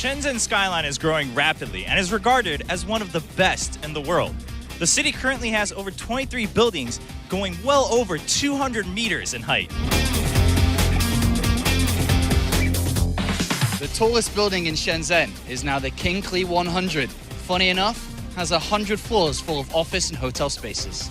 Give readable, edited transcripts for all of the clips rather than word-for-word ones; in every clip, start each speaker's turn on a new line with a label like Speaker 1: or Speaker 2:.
Speaker 1: Shenzhen skyline is growing rapidly and is regarded as one of the best in the world. The city currently has over 23 buildings going well over 200 meters in height.
Speaker 2: The tallest building in Shenzhen is now the King Kli 100. Funny enough, has 100 floors full of office and hotel spaces.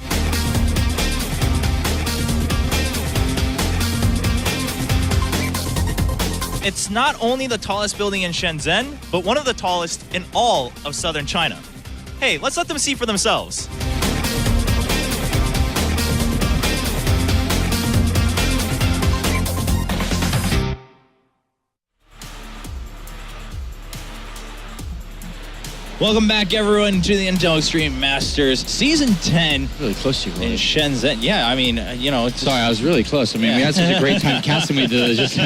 Speaker 1: It's not only the tallest building in Shenzhen, but one of the tallest in all of southern China. Hey, let's let them see for themselves. Welcome back, everyone, to the Intel Extreme Masters Season 10.
Speaker 3: Really close to you,
Speaker 1: in Shenzhen. Yeah, I mean, you know...
Speaker 3: Sorry, I was really close. I mean, we had such a great time casting me to just...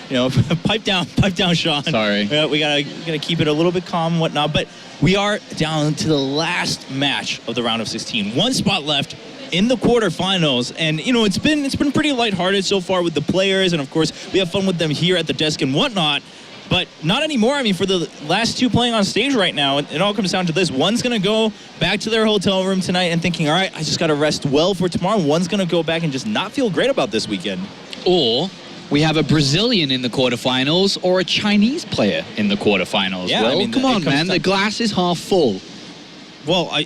Speaker 1: You know, pipe down, Sean.
Speaker 3: Sorry.
Speaker 1: We gotta keep it a little bit calm and whatnot, but we are down to the last match of the round of 16. One spot left in the quarterfinals, and you know it's been pretty lighthearted so far with the players, and of course we have fun with them here at the desk and whatnot. But not anymore. I mean, for the last two playing on stage right now, it all comes down to this. One's going to go back to their hotel room tonight and thinking, all right, I just got to rest well for tomorrow. One's going to go back and just not feel great about this weekend.
Speaker 3: Or we have a Brazilian in the quarterfinals or a Chinese player in the quarterfinals.
Speaker 1: Yeah,
Speaker 3: well,
Speaker 1: I mean,
Speaker 3: come on, man. The glass is half full.
Speaker 1: Well, I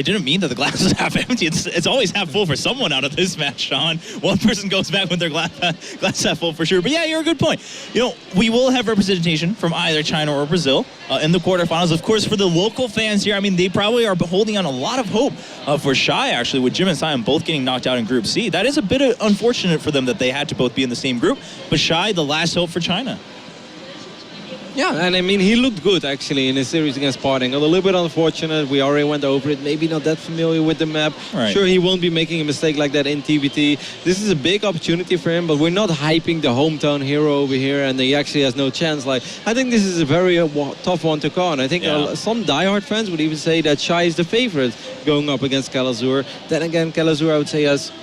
Speaker 1: didn't mean that the glass is half empty. It's always half full for someone out of this match, Sean. One person goes back with their glass half full for sure. But yeah, you're a good point. You know, we will have representation from either China or Brazil in the quarterfinals. Of course, for the local fans here, I mean, they probably are holding on a lot of hope for Shy, actually, with Jim and Simon both getting knocked out in Group C. That is a bit unfortunate for them that they had to both be in the same group. But Shy, the last hope for China.
Speaker 4: Yeah, and I mean, he looked good, actually, in his series against Parting. A little bit unfortunate. We already went over it. Maybe not that familiar with the map.
Speaker 1: Right.
Speaker 4: Sure, he won't be making a mistake like that in TVT. This is a big opportunity for him, but we're not hyping the hometown hero over here, and he actually has no chance. Like, I think this is a very tough one to call, and I think some diehard fans would even say that Shy is the favorite going up against Kelazhur. Then again, Kelazhur, I would say, has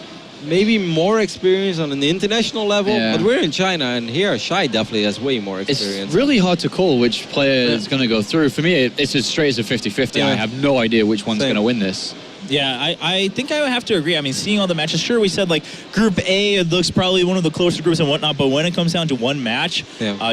Speaker 4: maybe more experience on an international level, but we're in China, and here Shy definitely has way more experience.
Speaker 3: It's really hard to call which player is going to go through. For me, it's as straight as a 50-50. I have no idea which one's going to win this.
Speaker 1: Yeah, I think I would have to agree. I mean, seeing all the matches, sure, we said, like, Group A, it looks probably one of the closer groups and whatnot, but when it comes down to one match,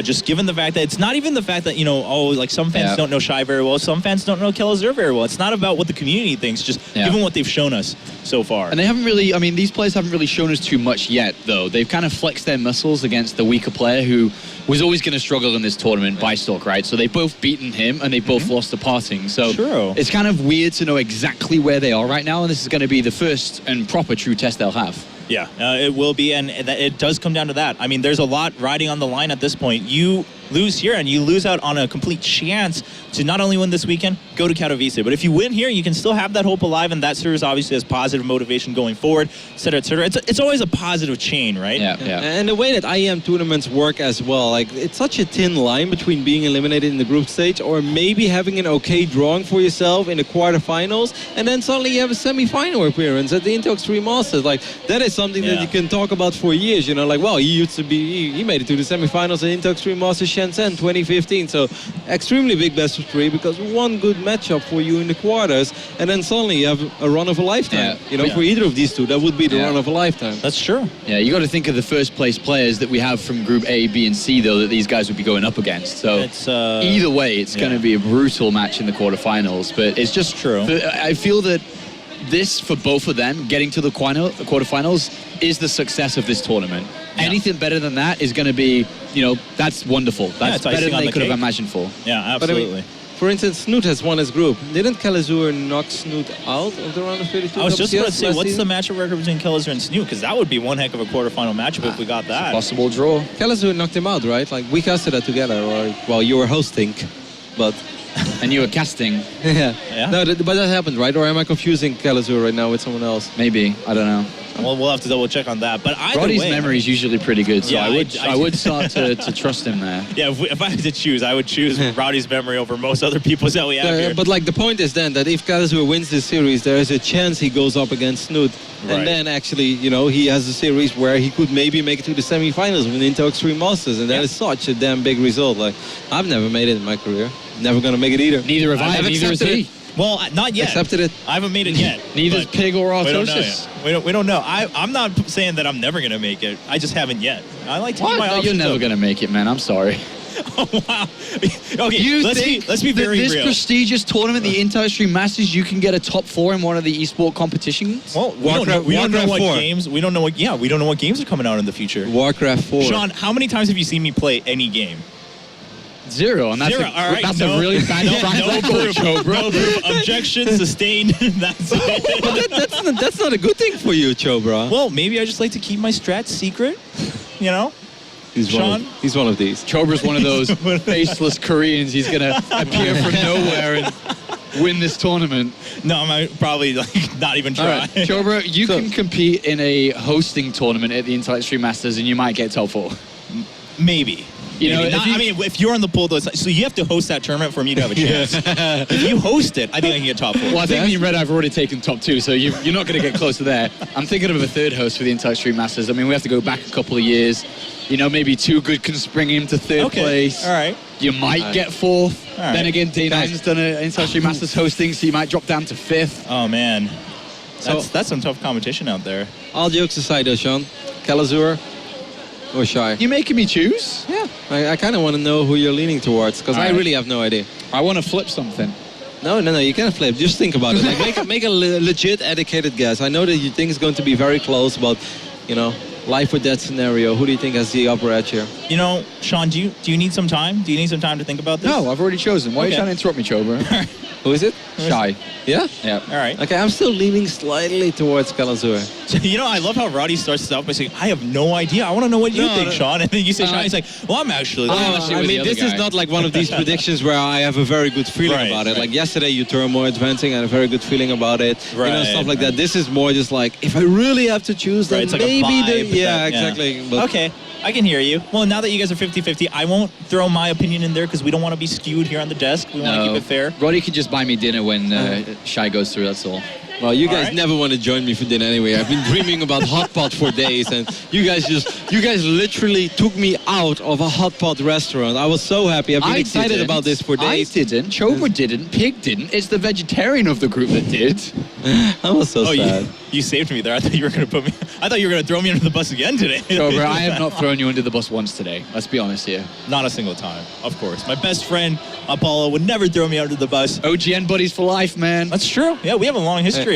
Speaker 1: just given the fact that it's not even the fact that, you know, like, some fans don't know Shy very well, some fans don't know Kelazhur very well. It's not about what the community thinks, just given what they've shown us so far.
Speaker 3: And they haven't really, I mean, these players haven't really shown us too much yet, though. They've kind of flexed their muscles against the weaker player who was always going to struggle in this tournament, by Stalk, right? So they've both beaten him, and they both lost to Parting. So it's kind of weird to know exactly where they are right now, and this is going to be the first and proper true test they'll have.
Speaker 1: Yeah, it will be, and it does come down to that. I mean, there's a lot riding on the line at this point. You lose here, and you lose out on a complete chance to not only win this weekend, go to Katowice. But if you win here, you can still have that hope alive, and that serves obviously as positive motivation going forward, et cetera, et cetera. It's always a positive chain, right?
Speaker 3: Yeah.
Speaker 4: And the way that IEM tournaments work as well, like, it's such a thin line between being eliminated in the group stage or maybe having an okay drawing for yourself in the quarterfinals, and then suddenly you have a semi-final appearance at the Intel Extreme Masters. Like, that is something that you can talk about for years, you know, like, well, he made it to the semi-finals at Intel Extreme Masters Shenzhen 2015, so extremely big best of three, because one good matchup for you in the quarters, and then suddenly you have a run of a lifetime. You know, for either of these two, that would be the run of a lifetime.
Speaker 1: That's true.
Speaker 3: Yeah, you got to think of the first place players that we have from Group A, B, and C, though, that these guys would be going up against. So
Speaker 1: it's,
Speaker 3: either way, it's going to be a brutal match in the quarterfinals, but it's just
Speaker 1: true.
Speaker 3: I feel that this, for both of them, getting to the quarterfinals is the success of this tournament. Anything better than that is going to be, you know, that's wonderful. That's better than they could have imagined for.
Speaker 1: Yeah, absolutely.
Speaker 4: But I mean, for instance, Snoot has won his group. Didn't Kelazhur knock Snoot out of the round of 32?
Speaker 1: I was just about to say, what's the matchup record between Kelazhur and Snoot? Because that would be one heck of a quarterfinal matchup if we got that.
Speaker 3: Possible draw.
Speaker 4: Kelazhur knocked him out, right? Like, we casted that together, or, well, you were hosting, but...
Speaker 3: And you were casting.
Speaker 4: Yeah. No, but that happened, right? Or am I confusing Kelazhur right now with someone else?
Speaker 3: Maybe. I don't know.
Speaker 1: Well, we'll have to double check on that. But either
Speaker 3: Roddy's
Speaker 1: way,
Speaker 3: memory is usually pretty good, so
Speaker 1: Yeah,
Speaker 3: I would start to trust him there.
Speaker 1: Yeah, if I had to choose, I would choose Rowdy's memory over most other people's that we have here.
Speaker 4: But like the point is then that if Kelazhur wins this series, there is a chance he goes up against Snoot.
Speaker 1: Right.
Speaker 4: And then actually, he has a series where he could maybe make it to the semifinals with Intel Extreme Masters. And that is such a damn big result. Like, I've never made it in my career. Never gonna make it either.
Speaker 3: Neither have I,
Speaker 4: I've
Speaker 3: neither has
Speaker 4: accepted
Speaker 3: he.
Speaker 1: Well, not yet.
Speaker 4: Accepted it.
Speaker 1: I haven't made it yet.
Speaker 3: Neither's
Speaker 1: but
Speaker 3: Pig or
Speaker 1: we don't know
Speaker 3: Artosis.
Speaker 1: yet. We don't know. I'm not saying that I'm never going to make it. I just haven't yet. I like to keep my
Speaker 3: No,
Speaker 1: options
Speaker 3: you're never
Speaker 1: open.
Speaker 3: going to make it, man. I'm sorry.
Speaker 1: Oh, wow. Okay,
Speaker 3: You
Speaker 1: let's
Speaker 3: think
Speaker 1: be
Speaker 3: that
Speaker 1: very
Speaker 3: this
Speaker 1: real.
Speaker 3: prestigious tournament, the Intel Extreme Masters, you can get a top 4 in one of the esport competitions?
Speaker 1: Well, we don't know
Speaker 4: Warcraft
Speaker 1: what
Speaker 4: 4.
Speaker 1: games. We don't know what games are coming out in the future.
Speaker 4: Warcraft 4.
Speaker 1: Sean, how many times have you seen me play any game?
Speaker 3: 0, and that's
Speaker 1: Zero. All right.
Speaker 3: that's a really bad track record, Joe, bro.
Speaker 1: No proof. Objection sustained. That's it.
Speaker 4: That's not a good thing for you, Chobra.
Speaker 1: Well, maybe I just like to keep my strats secret. You know.
Speaker 4: he's one of these.
Speaker 3: Chobra's one of those faceless Koreans. He's going to appear from nowhere and win this tournament.
Speaker 1: No, I might probably not even
Speaker 3: All
Speaker 1: try.
Speaker 3: right, Chobra, you can compete in a hosting tournament at the Intel Extreme Masters, and you might get top 4.
Speaker 1: Maybe.
Speaker 3: You know,
Speaker 1: Maybe.
Speaker 3: if you-
Speaker 1: I mean, if you're on the pool, though, so you have to host that tournament for me to have a chance. If you host it, I think I can get top 4.
Speaker 3: Well, I think me and Red I've already taken top 2, so you're not going to get closer there. I'm thinking of a third host for the Intel Extreme Masters. I mean, we have to go back a couple of years. Maybe 2 good can spring him to 3rd place.
Speaker 1: All right.
Speaker 3: You might get 4th.
Speaker 1: right.
Speaker 3: Then again, Day9's done an Intel Extreme Masters hosting, so you might drop down to 5th.
Speaker 1: Oh, man. That's some tough competition out there.
Speaker 4: All jokes aside, though, Sean, Kelazhur or Shy?
Speaker 3: You making me choose?
Speaker 4: Yeah, I kind of want to know who you're leaning towards because
Speaker 3: All
Speaker 4: I
Speaker 3: right.
Speaker 4: really have no idea.
Speaker 3: I want to flip something.
Speaker 4: No, you can't flip. Just think about it. Like, make a legit, educated guess. I know that you think it's going to be very close, but life with that scenario. Who do you think has the upper edge here?
Speaker 1: Sean, do you need some time? Do you need some time to think about this?
Speaker 3: No, I've already chosen. Why are you
Speaker 1: Okay.
Speaker 3: trying to interrupt me, Chobra?
Speaker 4: Who is it?
Speaker 3: Shy.
Speaker 4: Yeah.
Speaker 3: Yeah.
Speaker 1: All right.
Speaker 4: Okay, I'm still leaning slightly towards Kelazhur.
Speaker 1: I love how Roddy starts this off by saying, I have no idea. I want to know what you think, Sean. And then you say, Sean, he's like, well, I'm actually...
Speaker 3: honestly
Speaker 4: I
Speaker 3: with the
Speaker 4: mean,
Speaker 3: other
Speaker 4: this is
Speaker 3: guy.
Speaker 4: not like one of these predictions where I have a very good feeling
Speaker 1: Right,
Speaker 4: about it.
Speaker 1: right.
Speaker 4: Like yesterday, you turned more advancing and a very good feeling about it.
Speaker 1: Right,
Speaker 4: Stuff like
Speaker 1: right.
Speaker 4: that. This is more just like, if I really have to choose, then
Speaker 1: Right, it's like
Speaker 4: maybe
Speaker 1: a vibe.
Speaker 4: exactly. But
Speaker 1: Okay, I can hear you. Well, now that you guys are 50-50, I won't throw my opinion in there because we don't want to be skewed here on the desk. We want to keep it fair.
Speaker 3: Roddy can just buy me dinner when Shy goes through, that's all.
Speaker 4: Well, you guys
Speaker 1: right.
Speaker 4: never want to join me for dinner anyway. I've been dreaming about hot pot for days, and you guys literally took me out of a hot pot restaurant. I was so happy. I've been excited
Speaker 3: didn't.
Speaker 4: about this for days.
Speaker 3: I didn't. Chobra didn't. Pig didn't. It's the vegetarian of the group that did.
Speaker 4: I was so
Speaker 1: Oh,
Speaker 4: sad.
Speaker 1: you saved me there. I thought you were going to I thought you were going to throw me under the bus again today.
Speaker 3: Chobra, I have not thrown you under the bus once today. Let's be honest here.
Speaker 1: Not a single time, of course. My best friend, Apollo, would never throw me under the bus.
Speaker 3: OGN buddies for life, man.
Speaker 1: That's true. Yeah, we have a long history.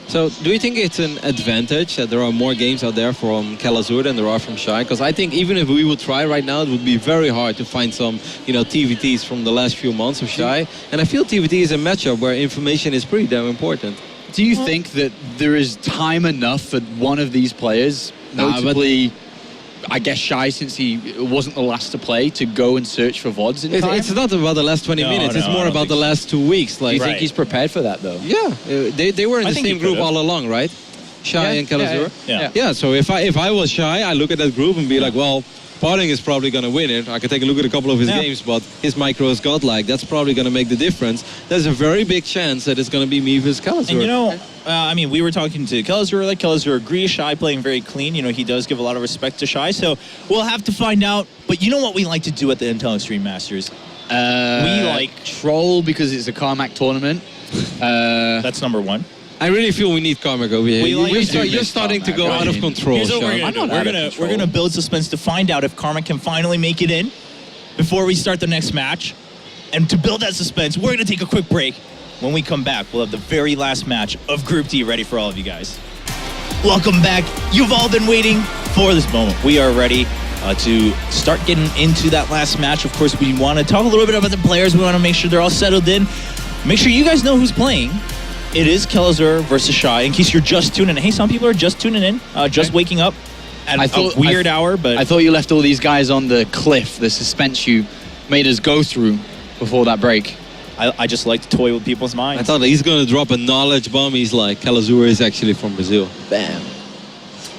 Speaker 4: So, do you think it's an advantage that there are more games out there from Kelazhur than there are from Shy? Because I think even if we would try right now, it would be very hard to find some, TVTs from the last few months of Shy. And I feel TVT is a matchup where information is pretty damn important.
Speaker 3: Do you think that there is time enough for one of these players, notably, I guess Shy, since he wasn't the last to play, to go and search for VODs in time?
Speaker 4: It's not about the last 20
Speaker 1: No,
Speaker 4: minutes. It's
Speaker 1: no, I
Speaker 4: more
Speaker 1: don't
Speaker 4: about
Speaker 1: think
Speaker 4: the
Speaker 1: so.
Speaker 4: last 2 weeks.
Speaker 3: Do
Speaker 4: Like,
Speaker 3: you think
Speaker 1: Right.
Speaker 3: he's prepared for that, though?
Speaker 4: yeah, they were in
Speaker 1: I
Speaker 4: the
Speaker 1: think
Speaker 4: same
Speaker 1: he
Speaker 4: group
Speaker 1: could've.
Speaker 4: all along, right? Shy and Kelazhur.
Speaker 1: Yeah.
Speaker 4: Yeah, so if I was Shy, I look at that group and be like, well, Potting is probably going to win it. I could take a look at a couple of his
Speaker 1: Yeah.
Speaker 4: games, but his micro is godlike. That's probably going to make the difference. There's a very big chance that it's going to be me versus Kelazhur.
Speaker 1: And we were talking to Kelazhur. Like Kelazhur agrees, Shy playing very clean. He does give a lot of respect to Shy. So we'll have to find out. But you know what we like to do at the Intel Extreme Masters? We like
Speaker 3: troll because it's a Carmack tournament.
Speaker 1: That's number one.
Speaker 4: I really feel we need Carmack over here.
Speaker 1: We like to do
Speaker 4: You're
Speaker 1: this,
Speaker 4: starting to go
Speaker 1: Carmack,
Speaker 4: out of
Speaker 1: right?
Speaker 4: control,
Speaker 1: Here's what we're
Speaker 4: Sean.
Speaker 1: gonna do. We're gonna build suspense to find out if Karma can finally make it in before we start the next match. And to build that suspense, we're gonna take a quick break. When we come back, we'll have the very last match of Group D ready for all of you guys. Welcome back. You've all been waiting for this moment. We are ready to start getting into that last match. Of course, we want to talk a little bit about the players. We want to make sure they're all settled in. Make sure you guys know who's playing. It is Kelazhur versus Shy. In case you're just tuning in. Hey, some people are just tuning in, just waking up at a weird hour. But
Speaker 3: I thought you left all these guys on the cliff, the suspense you made us go through before that break.
Speaker 1: I just like to toy with people's minds.
Speaker 4: I thought he's going to drop a knowledge bomb. He's like, Kelazhur is actually from Brazil. Bam.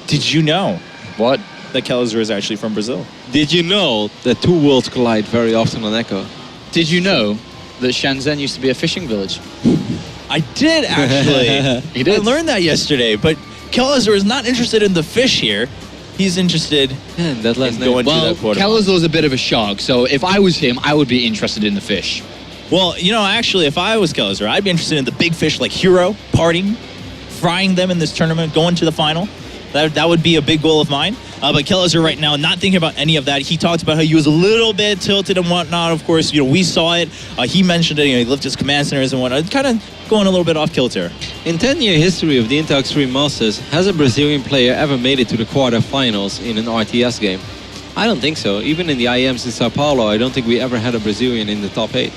Speaker 1: Did you know
Speaker 3: What?
Speaker 1: that Kelazhur is actually from Brazil?
Speaker 4: Did you know that two worlds collide very often on Echo?
Speaker 3: Did you know that Shenzhen used to be a fishing village?
Speaker 1: I did, actually.
Speaker 3: You did?
Speaker 1: I learned that yesterday, but Kelazhur is not interested in the fish here. He's interested
Speaker 4: Man, that last
Speaker 1: in
Speaker 4: name.
Speaker 1: going to
Speaker 3: Well,
Speaker 1: that quarter.
Speaker 3: Kelazhur's a bit of a shark, so if I was him, I would be interested in the fish.
Speaker 1: Well, you know, actually, if I was Kelazhur, I'd be interested in the big fish like Hero, partying, frying them in this tournament, going to the final. That would be a big goal of mine. But Kelazhur right now, not thinking about any of that. He talked about how he was a little bit tilted and whatnot. Of course, you know, we saw it. He mentioned it. You know, he lifted his command centers and whatnot. Kind of going a little bit off kilter.
Speaker 4: In 10-year history of the Intel Extreme Masters, has a Brazilian player ever made it to the quarterfinals in an RTS game? I don't think so. Even in the IEMs in Sao Paulo, I don't think we ever had a Brazilian in the top 8.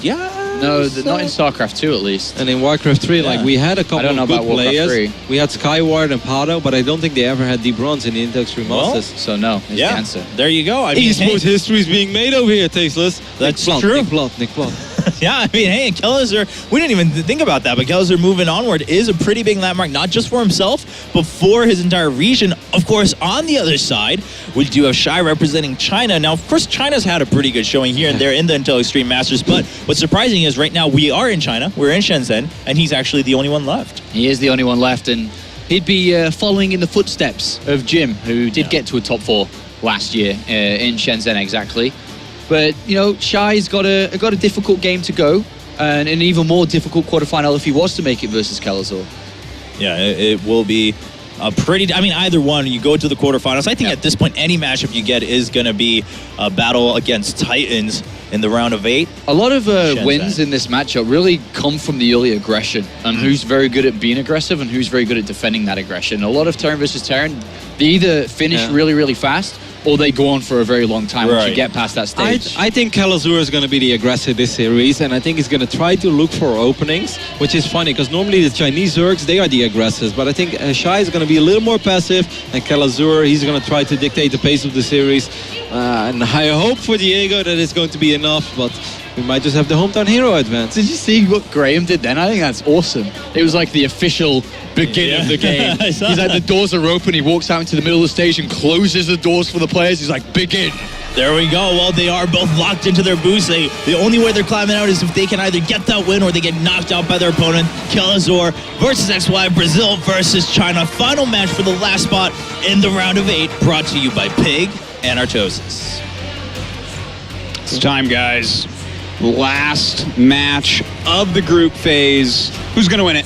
Speaker 1: Yeah.
Speaker 3: No, not in StarCraft 2 at least.
Speaker 4: And in Warcraft 3, like, we had a couple
Speaker 3: don't know
Speaker 4: of good
Speaker 3: about Warcraft
Speaker 4: players.
Speaker 3: 3.
Speaker 4: We had Skyward and Pado, but I don't think they ever had D bronze in the Intel Extreme
Speaker 1: Well,
Speaker 4: Masters.
Speaker 3: So no, is the answer.
Speaker 1: There you go. I mean,
Speaker 4: Esports history is being made over here, Tasteless.
Speaker 1: That's
Speaker 4: Nick Plot,
Speaker 1: true.
Speaker 4: Nick Plot, Nick Plot.
Speaker 1: yeah, I mean, hey, Kelazhur, we didn't even think about that, but Kelazhur moving onward is a pretty big landmark, not just for himself, but for his entire region. Of course, on the other side, we do have Shy representing China. Now, of course, China's had a pretty good showing here and there in the Intel Extreme Masters, but what's surprising is right now we are in China, we're in Shenzhen, and he's actually the only one left.
Speaker 3: He is the only one left, and he'd be following in the footsteps of Jim, who did get to a top 4 last year in Shenzhen exactly. But, you know, Shy's got a difficult game to go, and an even more difficult quarterfinal if he was to make it versus Kelazhur.
Speaker 1: Yeah, it will be a pretty... I mean, either one, you go to the quarterfinals. I think at this point, any matchup you get is going to be a battle against Titans in the round of 8.
Speaker 3: A lot of wins in this matchup really come from the early aggression, and who's very good at being aggressive and who's very good at defending that aggression. A lot of Terran versus Terran, they either finish really, really fast, or they go on for a very long time once you get past that stage.
Speaker 4: I think Kelazhur is going to be the aggressor this series, and I think he's going to try to look for openings, which is funny because normally the Chinese Zergs, they are the aggressors, but I think Shy is going to be a little more passive, and Kelazhur, he's going to try to dictate the pace of the series. And I hope for Diego that it's going to be enough, but we might just have the hometown hero advance.
Speaker 3: Did you see what Graham did then? I think that's awesome. It was like the official beginning of the game. He's like, the doors are open, he walks out into the middle of the stage and closes the doors for the players. He's like, begin.
Speaker 1: There we go. Well, they are both locked into their boosts. The only way they're climbing out is if they can either get that win or they get knocked out by their opponent. Kelazhur versus XY, Brazil versus China. Final match for the last spot in the round of 8, brought to you by Pig and Artosis.
Speaker 5: It's time, guys. Last match of the group phase. Who's going to win it?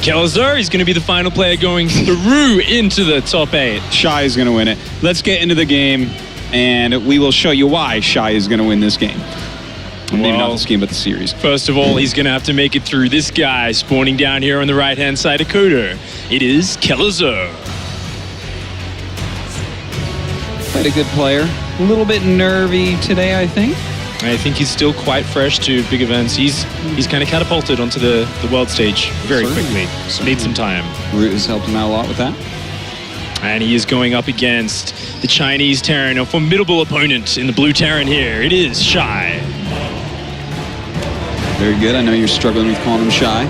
Speaker 6: Kelazhur, he's going to be the final player going through into the top 8.
Speaker 5: Shy is going to win it. Let's get into the game, and we will show you why Shy is going to win this game. Maybe not this game, but the series.
Speaker 6: First of all, he's going to have to make it through this guy spawning down here on the right-hand side of Coder. It is Kelazhur.
Speaker 5: Quite a good player. A little bit nervy today, I think.
Speaker 6: I think he's still quite fresh to big events. He's kind of catapulted onto the world stage very quickly. Need some time.
Speaker 5: Root has helped him out a lot with that.
Speaker 6: And he is going up against the Chinese Terran, a formidable opponent in the blue Terran here. It is Shy.
Speaker 5: Very good. I know you're struggling with calling him Shy.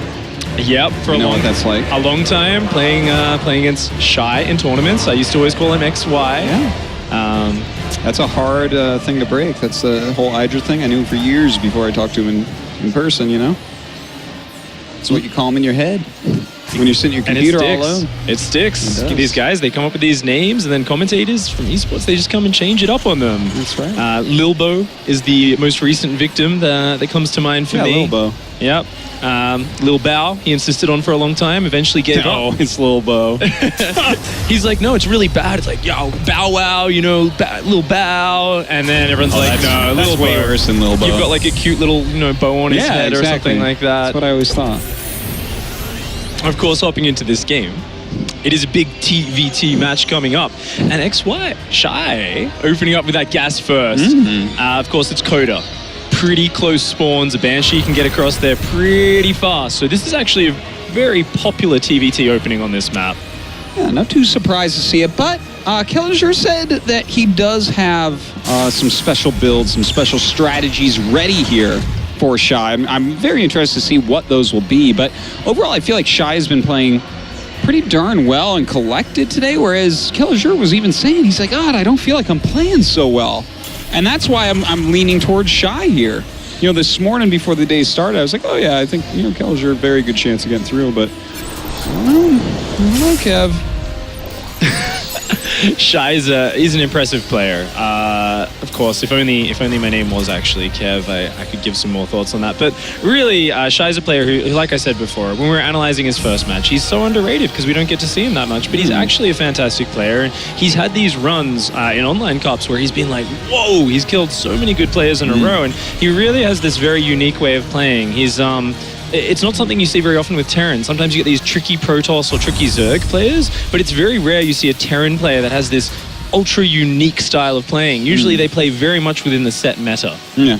Speaker 6: Yep, for
Speaker 5: You know what that's like.
Speaker 6: a long time playing against Shy in tournaments. I used to always call him XY.
Speaker 5: Yeah. That's a hard thing to break. That's the whole Hydra thing. I knew him for years before I talked to him in person, you know? It's what you call him in your head when you're sitting at your computer all alone.
Speaker 6: It sticks.
Speaker 5: It does.
Speaker 6: These guys, they come up with these names, and then commentators from esports, they just come and change it up on them.
Speaker 5: That's right.
Speaker 6: Lilbo is the most recent victim that comes to mind for me.
Speaker 5: Lil Bo.
Speaker 6: Yep. Lil Bao, he insisted on for a long time, eventually gave
Speaker 5: No,
Speaker 6: up.
Speaker 5: it's Lil Bo.
Speaker 6: He's like, no, it's really bad. It's like, yo, Bow Wow, you know, Lil Bao. And then everyone's like, no,
Speaker 5: That's
Speaker 6: Lil
Speaker 5: way
Speaker 6: Bo.
Speaker 5: worse than Lil Bo.
Speaker 6: You've got like a cute little, bow on his head or something like that.
Speaker 5: That's what I always thought.
Speaker 6: Of course, hopping into this game, it is a big TVT match coming up. And XY, Shy, opening up with that gas first. Of course, it's Coda. Pretty close spawns. A Banshee can get across there pretty fast. So this is actually a very popular TVT opening on this map.
Speaker 5: Yeah, not too surprised to see it, but Kelazhur said that he does have some special builds, some special strategies ready here for Shy. I'm very interested to see what those will be, but overall I feel like Shy has been playing pretty darn well and collected today, whereas Kelazhur was even saying, he's like, God, I don't feel like I'm playing so well. And that's why I'm leaning towards Shy here. You know, this morning before the day started, I was like, oh yeah, I think, you know, Kelazhur, very good chance of getting through, but I don't know, Kev.
Speaker 6: Shy is an impressive player. Of course, if only my name was actually Kev, I could give some more thoughts on that. But really, Shy is a player who, like I said before, when we were analyzing his first match, he's so underrated because we don't get to see him that much. But he's actually a fantastic player, and he's had these runs in online cups where he's been like, whoa, he's killed so many good players in a row, and he really has this very unique way of playing. He's it's not something you see very often with Terran. Sometimes you get these tricky Protoss or tricky Zerg players, but it's very rare you see a Terran player that has this ultra unique style of playing. Usually they play very much within the set meta.
Speaker 5: Yeah.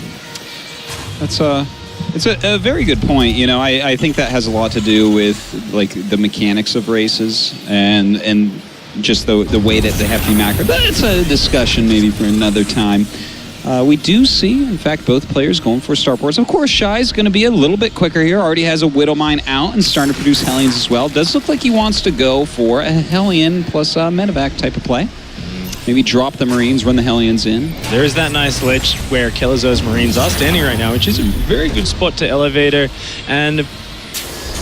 Speaker 5: It's a very good point. You know, I think that has a lot to do with like the mechanics of races and just the way that they have to be macro. But it's a discussion maybe for another time. We do see, in fact, both players going for starports. Of course, Shy's going to be a little bit quicker here. Already has a Widow Mine out and starting to produce Hellions as well. Does look like he wants to go for a Hellion plus a Medevac type of play. Maybe drop the Marines, run the Hellions in.
Speaker 6: There is that nice ledge where Kelazhur's Marines are standing right now, which is a very good spot to Elevator. And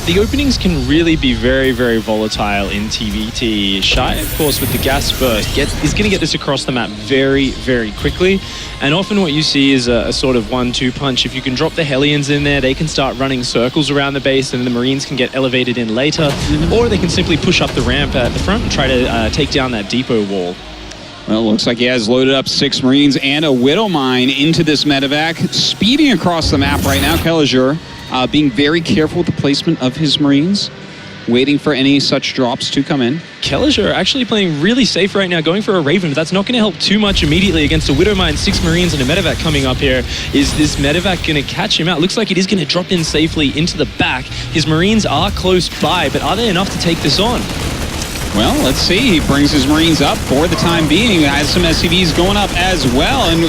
Speaker 6: the openings can really be very, very volatile in TVT. Shy, of course, with the gas burst, is going to get this across the map very, very quickly. And often what you see is a sort of 1-2 punch. If you can drop the Hellions in there, they can start running circles around the base, and the Marines can get elevated in later. Or they can simply push up the ramp at the front and try to take down that depot wall.
Speaker 5: Well, it looks like he has loaded up 6 Marines and a Widow Mine into this Medevac. Speeding across the map right now, Kelazhur. Being very careful with the placement of his Marines, waiting for any such drops to come in.
Speaker 6: Kelazhur actually playing really safe right now, going for a Raven, but that's not going to help too much immediately against a Widow Mine, 6 Marines and a Medevac coming up here. Is this Medevac going to catch him out? Looks like it is going to drop in safely into the back. His Marines are close by, but are they enough to take this on?
Speaker 5: Well, let's see. He brings his Marines up for the time being. Has some SCVs going up as well. And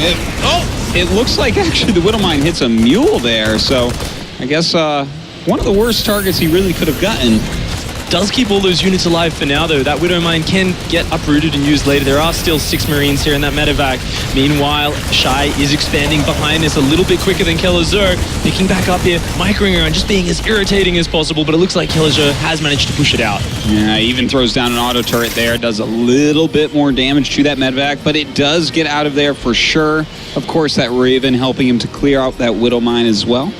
Speaker 5: it looks like actually the Widow Mine hits a mule there. So I guess one of the worst targets he really could have gotten.
Speaker 6: Does keep all those units alive for now, though. That Widow Mine can get uprooted and used later. There are still 6 Marines here in that Medevac. Meanwhile, Shy is expanding behind this a little bit quicker than Kelazhur. Picking back up here, microing around, just being as irritating as possible, but it looks like Kelazhur has managed to push it out.
Speaker 5: Yeah, even throws down an auto turret there. Does a little bit more damage to that Medevac, but it does get out of there for sure. Of course, that Raven helping him to clear out that Widow Mine as well.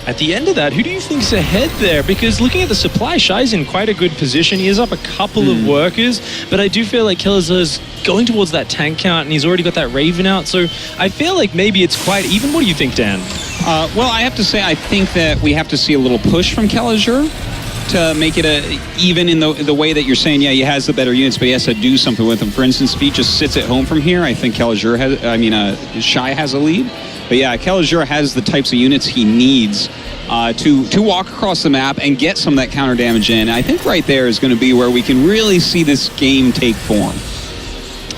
Speaker 6: At the end of that, who do you think's ahead there? Because looking at the supply, Shy's in quite a good position. He is up a couple of workers, but I do feel like Kelazhur's going towards that tank count, and he's already got that Raven out, so I feel like maybe it's quite even. What do you think, Dan?
Speaker 5: Well, I have to say, I think that we have to see a little push from Kelazhur to make it even in the way that you're saying, yeah, he has the better units, but he has to do something with them. For instance, if he just sits at home from here, I think Shy has a lead. But yeah, Kelazhur has the types of units he needs to walk across the map and get some of that counter damage in. I think right there is going to be where we can really see this game take form.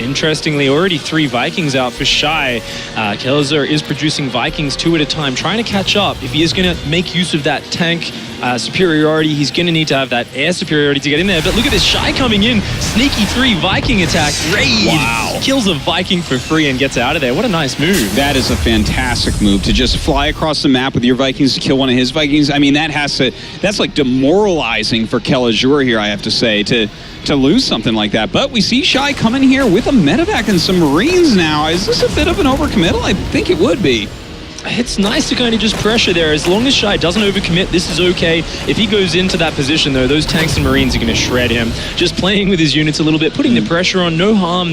Speaker 6: Interestingly, already 3 Vikings out for Shy. Kelazhur is producing Vikings 2 at a time, trying to catch up. If he is going to make use of that tank superiority, he's going to need to have that air superiority to get in there. But look at this, Shy coming in, sneaky 3 Viking attack, raid, wow. Kills a Viking for free and gets out of there. What a nice move.
Speaker 5: That is a fantastic move, to just fly across the map with your Vikings to kill one of his Vikings. I mean, that's like demoralizing for Kelazhur here, I have to say, to lose something like that. But we see Shy coming here with a Medevac and some Marines now. Is this a bit of an overcommittal? I think it would be.
Speaker 6: It's nice to kind of just pressure there. As long as Shy doesn't overcommit, this is okay. If he goes into that position, though, those tanks and Marines are going to shred him. Just playing with his units a little bit, putting the pressure on, no harm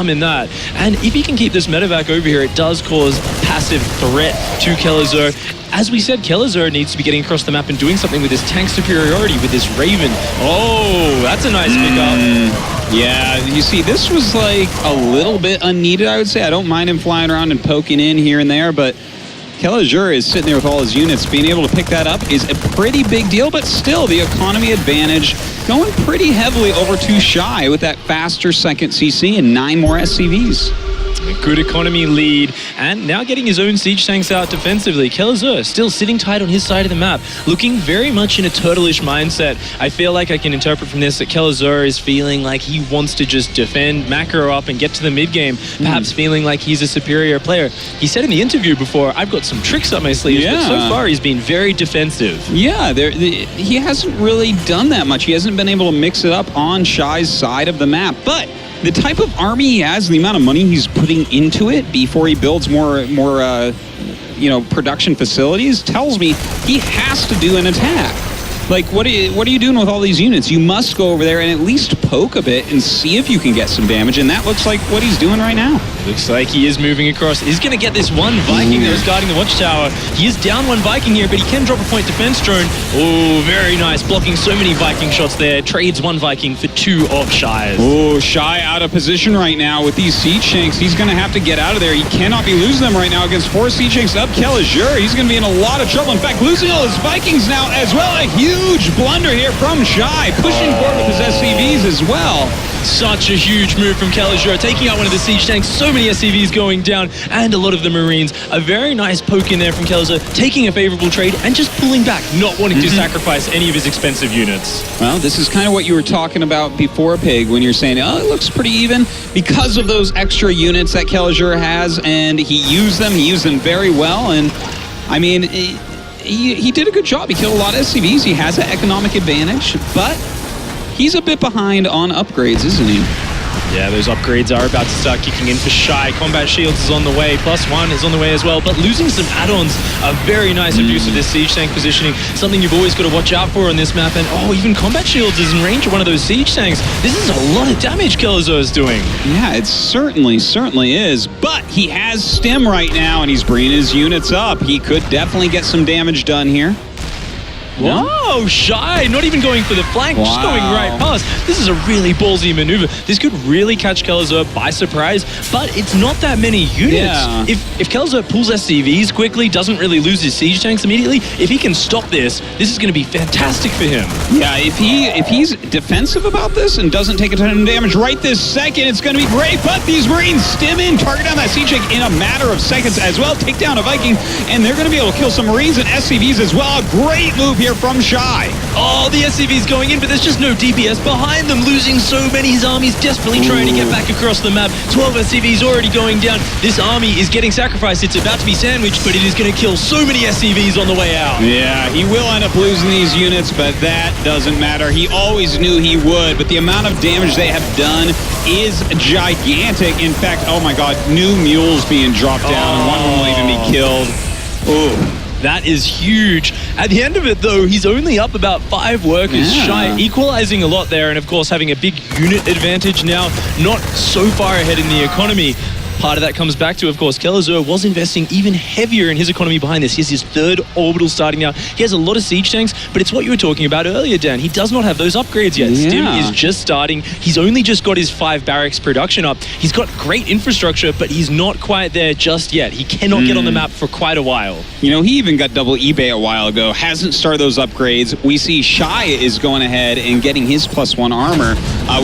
Speaker 6: in that. And if he can keep this Medevac over here, it does cause passive threat to Kelazhur. As we said, Kelazhur needs to be getting across the map and doing something with his tank superiority with this Raven. Oh, that's a nice pickup.
Speaker 5: Yeah, you see, this was like a little bit unneeded, I would say. I don't mind him flying around and poking in here and there, but Kelazhur is sitting there with all his units. Being able to pick that up is a pretty big deal, but still the economy advantage going pretty heavily over to Shy with that faster second CC and 9 more SCVs.
Speaker 6: A good economy lead, and now getting his own siege tanks out defensively. Kelazhur still sitting tight on his side of the map, looking very much in a turtle-ish mindset. I feel like I can interpret from this that Kelazhur is feeling like he wants to just defend, macro up, and get to the mid-game, perhaps feeling like he's a superior player. He said in the interview before, I've got some tricks up my sleeves, but so far he's been very defensive.
Speaker 5: Yeah, he hasn't really done that much. He hasn't been able to mix it up on Shy's side of the map, but the type of army he has, the amount of money he's putting into it before he builds more production facilities tells me he has to do an attack. Like, what are you doing with all these units? You must go over there and at least poke a bit and see if you can get some damage, and that looks like what he's doing right now.
Speaker 6: Looks like he is moving across. He's going to get this one Viking that was guarding the watchtower. He is down one Viking here, but he can drop a point defense drone. Oh, very nice. Blocking so many Viking shots there. Trades one Viking for 2 of Shy's.
Speaker 5: Oh, Shy out of position right now with these siege tanks. He's going to have to get out of there. He cannot be losing them right now against 4 siege tanks up Kelazhur. He's going to be in a lot of trouble. In fact, losing all his Vikings now as well. A huge blunder here from Shy, pushing forward with his SCVs as well.
Speaker 6: Such a huge move from Kelazhur, taking out one of the siege tanks, so many SCVs going down, and a lot of the Marines. A very nice poke in there from Kelazhur, taking a favorable trade and just pulling back, not wanting to sacrifice any of his expensive units.
Speaker 5: Well, this is kind of what you were talking about before, Pig, when you're saying, oh, it looks pretty even because of those extra units that Kelazhur has, and he used them very well, and I mean, he did a good job. He killed a lot of SCVs. He has an economic advantage, but he's a bit behind on upgrades, isn't he?
Speaker 6: Yeah, those upgrades are about to start kicking in for Shy. Combat Shields is on the way. +1 is on the way as well. But losing some add-ons, a very nice abuse of this siege tank positioning. Something you've always got to watch out for on this map. And even Combat Shields is in range of one of those siege tanks. This is a lot of damage Kelazhur is doing.
Speaker 5: Yeah, it certainly is. But he has stim right now, and he's bringing his units up. He could definitely get some damage done here.
Speaker 6: Whoa, Shy, not even going for the flank, just going right past. This is a really ballsy maneuver. This could really catch Kelazhur by surprise, but it's not that many units.
Speaker 5: Yeah.
Speaker 6: If Kelazhur pulls SCVs quickly, doesn't really lose his siege tanks immediately, if he can stop this is going to be fantastic for him.
Speaker 5: Yeah, if he's defensive about this and doesn't take a ton of damage right this second, it's going to be great. But these Marines stim in, target down that siege tank in a matter of seconds as well, take down a Viking, and they're going to be able to kill some Marines and SCVs as well. A great move here from Shy.
Speaker 6: Oh, the SCV's going in, but there's just no DPS behind them, losing so many. His army's desperately trying to get back across the map. 12 SCVs already going down. This army is getting sacrificed. It's about to be sandwiched, but it is going to kill so many SCVs on the way out.
Speaker 5: Yeah, he will end up losing these units, but that doesn't matter. He always knew he would, but the amount of damage they have done is gigantic. In fact, oh my god, new mules being dropped down, and one of them will even be killed. Ooh.
Speaker 6: That is huge. At the end of it, though, he's only up about 5 workers.
Speaker 5: Yeah.
Speaker 6: Shy, equalizing a lot there, and of course having a big unit advantage now, not so far ahead in the economy. Part of that comes back to, of course, Kelazhur was investing even heavier in his economy behind this. He has his 3rd orbital starting now. He has a lot of siege tanks, but it's what you were talking about earlier, Dan. He does not have those upgrades yet.
Speaker 5: Yeah.
Speaker 6: Stim is just starting. He's only just got his 5 barracks production up. He's got great infrastructure, but he's not quite there just yet. He cannot get on the map for quite a while.
Speaker 5: You know, he even got double eBay a while ago. Hasn't started those upgrades. We see Shy is going ahead and getting his +1 armor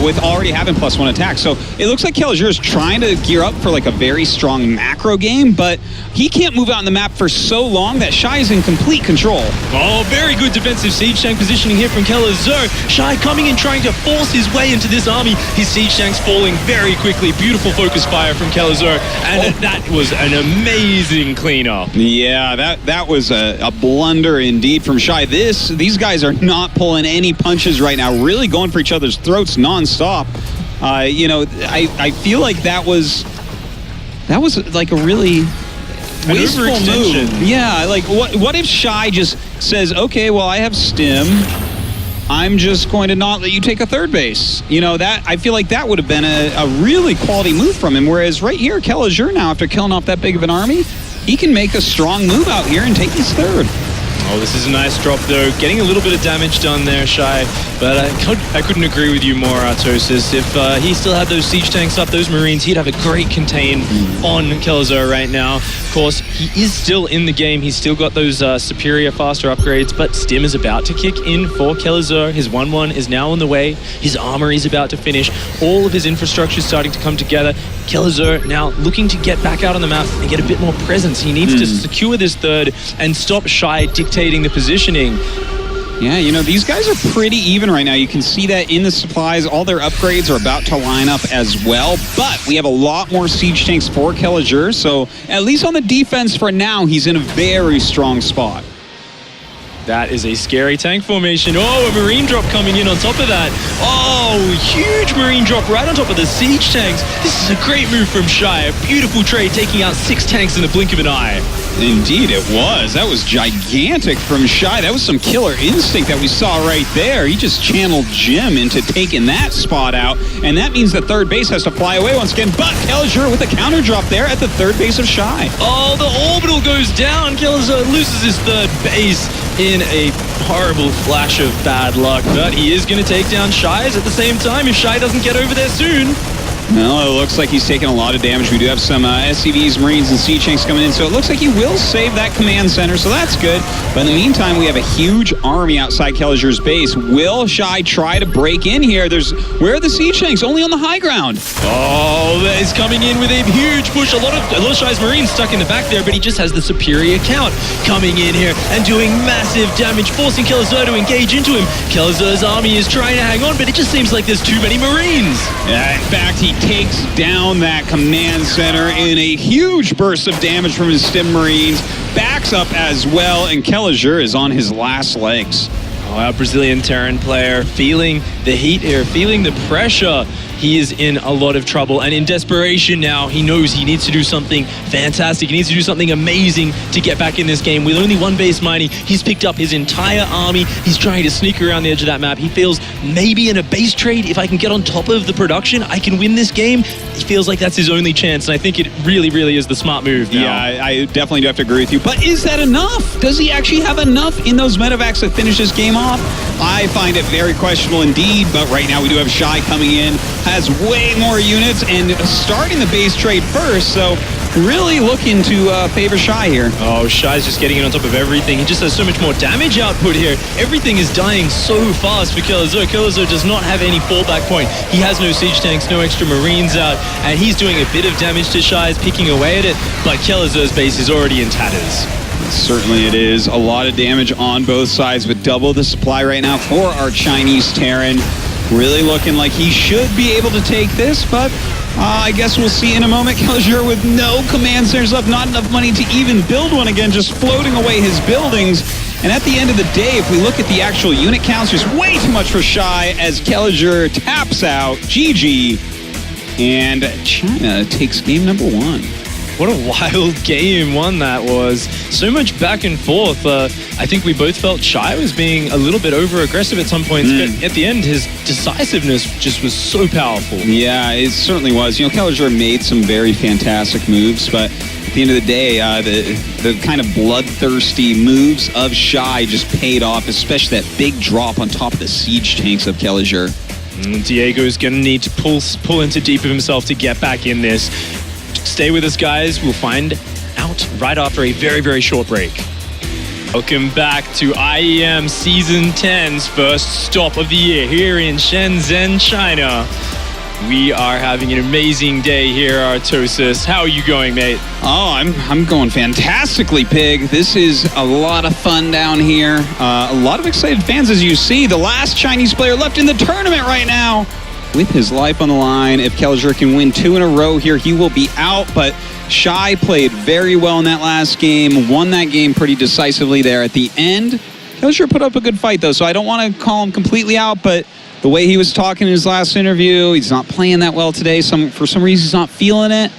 Speaker 5: with already having +1 attack. So it looks like Kelazhur is trying to gear up for like a very strong macro game, but he can't move out on the map for so long that Shy is in complete control.
Speaker 6: Oh, very good defensive siege tank positioning here from Kelazhur. Shy coming in, trying to force his way into this army. His siege tanks falling very quickly. Beautiful focus fire from Kelazhur, and that was an amazing cleanup.
Speaker 5: Yeah, that was a blunder indeed from Shy. These guys are not pulling any punches right now, really going for each other's throats nonstop. You know, I feel like that was like a really wasteful move. Yeah, like what if Shy just says, okay, well, I have stim, I'm just going to not let you take a 3rd base. You know, that I feel like that would have been a really quality move from him. Whereas right here, Kelazhur now, after killing off that big of an army, he can make a strong move out here and take his 3rd.
Speaker 6: Oh, this is a nice drop, though. Getting a little bit of damage done there, Shy. But I couldn't agree with you more, Artosis. If he still had those siege tanks up, those Marines, he'd have a great contain on Kelazhur right now. Of course, he is still in the game. He's still got those superior, faster upgrades, but Stim is about to kick in for Kelazhur. His 1-1 is now on the way. His armory is about to finish. All of his infrastructure is starting to come together. Kelazhur now looking to get back out on the map and get a bit more presence. He needs to secure this third and stop Shy dictating the positioning.
Speaker 5: Yeah, you know, these guys are pretty even right now. You can see that in the supplies. All their upgrades are about to line up as well. But we have a lot more siege tanks for Kelazhur. So at least on the defense for now, he's in a very strong spot.
Speaker 6: That is a scary tank formation. Oh, a Marine drop coming in on top of that. Oh, huge Marine drop right on top of the siege tanks. This is a great move from Shy. A beautiful trade, taking out 6 tanks in the blink of an eye.
Speaker 5: Indeed it was. That was gigantic from Shy. That was some killer instinct that we saw right there. He just channeled Jim into taking that spot out. And that means the third base has to fly away once again. But Kelazhur with a counter drop there at the third base of Shy.
Speaker 6: Oh, the orbital goes down. Kelazhur loses his third base in a horrible flash of bad luck. But he is going to take down Shy's at the same time if Shy doesn't get over there soon.
Speaker 5: Well, it looks like he's taking a lot of damage. We do have some SCVs, Marines, and siege tanks coming in, so it looks like he will save that command center, so that's good. But in the meantime, we have a huge army outside Kelazhur's base. Will Shy try to break in here? Where are the siege tanks? Only on the high ground.
Speaker 6: Oh, that is coming in with a huge push. A lot of Shy's Marines stuck in the back there, but he just has the superior count coming in here and doing massive damage, forcing Kelazhur to engage into him. Kelazhur's army is trying to hang on, but it just seems like there's too many Marines.
Speaker 5: Yeah, in fact, he takes down that command center in a huge burst of damage from his Stim Marines. Backs up as well, and Kelazhur is on his last legs.
Speaker 6: Oh, our Brazilian Terran player feeling the heat here, feeling the pressure. He is in a lot of trouble, and in desperation now, he knows he needs to do something fantastic. He needs to do something amazing to get back in this game. With only one base mining, he's picked up his entire army. He's trying to sneak around the edge of that map. He feels maybe in a base trade, if I can get on top of the production, I can win this game. He feels like that's his only chance, and I think it really, really is the smart move now.
Speaker 5: Yeah, I definitely do have to agree with you. But is that enough? Does he actually have enough in those medevacs to finish this game off? I find it very questionable indeed, but right now we do have Shy coming in, has way more units, and starting the base trade first, so really looking to favor Shy here.
Speaker 6: Oh, Shy's just getting in on top of everything. He just has so much more damage output here. Everything is dying so fast for Kelazhur. Kelazhur does not have any fallback point. He has no siege tanks, no extra Marines out, and he's doing a bit of damage to Shy's, picking away at it, but Kelazhur's base is already in tatters.
Speaker 5: Certainly it is. A lot of damage on both sides, with double the supply right now for our Chinese Terran. Really looking like he should be able to take this, but I guess we'll see in a moment. Kelazhur with no command centers left, not enough money to even build one again, just floating away his buildings. And at the end of the day, if we look at the actual unit counts, there's way too much for Shy as Kelazhur taps out. GG. And China takes game number 1.
Speaker 6: What a wild game one that was. So much back and forth. I think we both felt Shy was being a little bit over-aggressive at some points, but at the end, his decisiveness just was so powerful.
Speaker 5: Yeah, it certainly was. You know, Kelazhur made some very fantastic moves, but at the end of the day, the kind of bloodthirsty moves of Shy just paid off, especially that big drop on top of the siege tanks of Kelazhur.
Speaker 6: Diego's going to need to pull into deep of himself to get back in this. Stay with us, guys. We'll find out right after a very, very short break. Welcome back to IEM Season 10's first stop of the year here in Shenzhen, China. We are having an amazing day here, Artosis. How are you going, mate?
Speaker 5: Oh, I'm going fantastically, Pig. This is a lot of fun down here. A lot of excited fans, as you see. The last Chinese player left in the tournament right now, with his life on the line. If Kelazhur can win 2 in a row here, he will be out, but Shy played very well in that last game, won that game pretty decisively there at the end. Kelazhur put up a good fight, though, so I don't want to call him completely out, but the way he was talking in his last interview, he's not playing that well today. For some reason, he's not feeling it,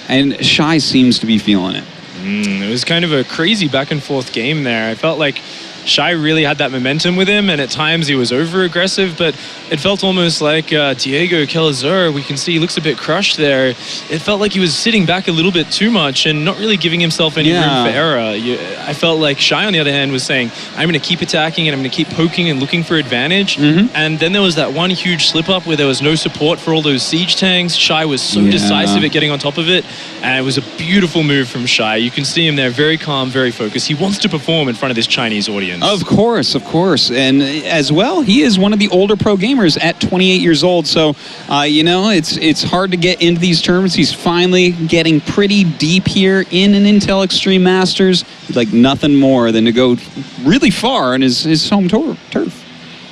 Speaker 5: and Shy seems to be feeling it.
Speaker 6: It was kind of a crazy back and forth game there. I felt like Shy really had that momentum with him, and at times he was over-aggressive, but it felt almost like Diego Kelazhur, we can see he looks a bit crushed there. It felt like he was sitting back a little bit too much and not really giving himself any room for error. I felt like Shy, on the other hand, was saying, I'm going to keep attacking and I'm going to keep poking and looking for advantage. And then there was that one huge slip-up where there was no support for all those siege tanks. Shy was so decisive at getting on top of it, and it was a beautiful move from Shy. You can see him there, very calm, very focused. He wants to perform in front of this Chinese audience.
Speaker 5: Of course. And as well, he is one of the older pro gamers at 28 years old. So, it's hard to get into these tournaments. He's finally getting pretty deep here in an Intel Extreme Masters. He'd like nothing more than to go really far in his home turf.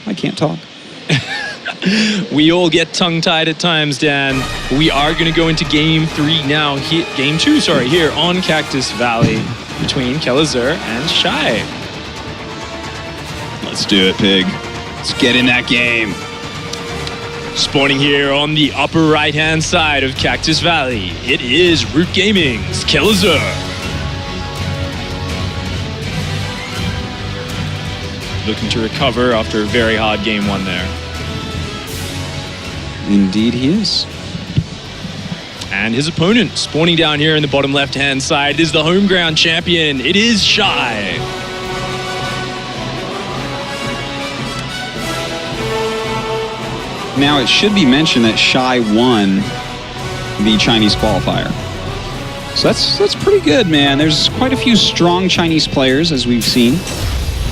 Speaker 5: I can't talk.
Speaker 6: We all get tongue-tied at times, Dan. We are going to go into Game 3 now. Game 2, here on Cactus Valley between Kelazhur and Shy.
Speaker 5: Let's do it, Pig. Let's get in that game.
Speaker 6: Spawning here on the upper right-hand side of Cactus Valley, it is Root Gaming's Kelazhur. Looking to recover after a very hard Game 1 there.
Speaker 5: Indeed he is.
Speaker 6: And his opponent, spawning down here in the bottom left-hand side, is the home ground champion. It is Shy.
Speaker 5: Now, it should be mentioned that Shy won the Chinese qualifier. So that's pretty good, man. There's quite a few strong Chinese players, as we've seen.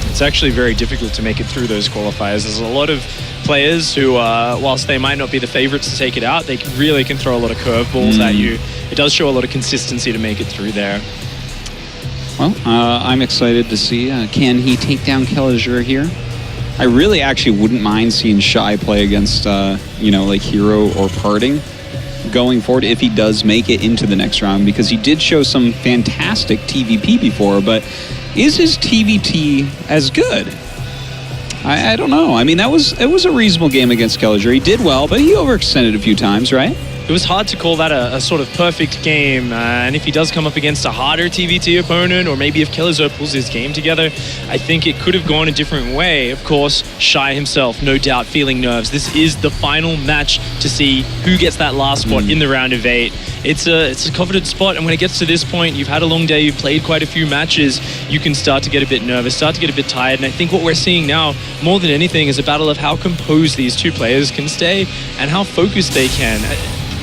Speaker 6: It's actually very difficult to make it through those qualifiers. There's a lot of players who, whilst they might not be the favorites to take it out, they really can throw a lot of curveballs at you. It does show a lot of consistency to make it through there.
Speaker 5: Well, I'm excited to see, can he take down Kelazhur here? I really actually wouldn't mind seeing Shy play against, like Hero or Parting going forward if he does make it into the next round, because he did show some fantastic TVP before, but is his TVT as good? I don't know. I mean, it was a reasonable game against Kelazhur. He did well, but he overextended a few times, right?
Speaker 6: It was hard to call that a sort of perfect game, and if he does come up against a harder TVT opponent, or maybe if Kelazhur pulls his game together, I think it could have gone a different way. Of course, Shy himself, no doubt, feeling nerves. This is the final match to see who gets that last spot in the round of 8. It's a coveted spot, and when it gets to this point, you've had a long day, you've played quite a few matches, you can start to get a bit nervous, start to get a bit tired, and I think what we're seeing now, more than anything, is a battle of how composed these two players can stay and how focused they can.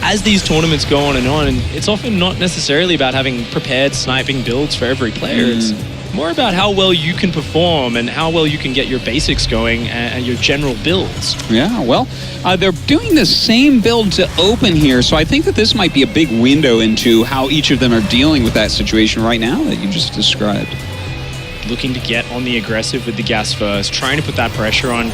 Speaker 6: As these tournaments go on, it's often not necessarily about having prepared sniping builds for every player. It's more about how well you can perform and how well you can get your basics going and your general builds.
Speaker 5: Yeah, well, they're doing the same build to open here, so I think that this might be a big window into how each of them are dealing with that situation right now that you just described.
Speaker 6: Looking to get on the aggressive with the gas first, trying to put that pressure on.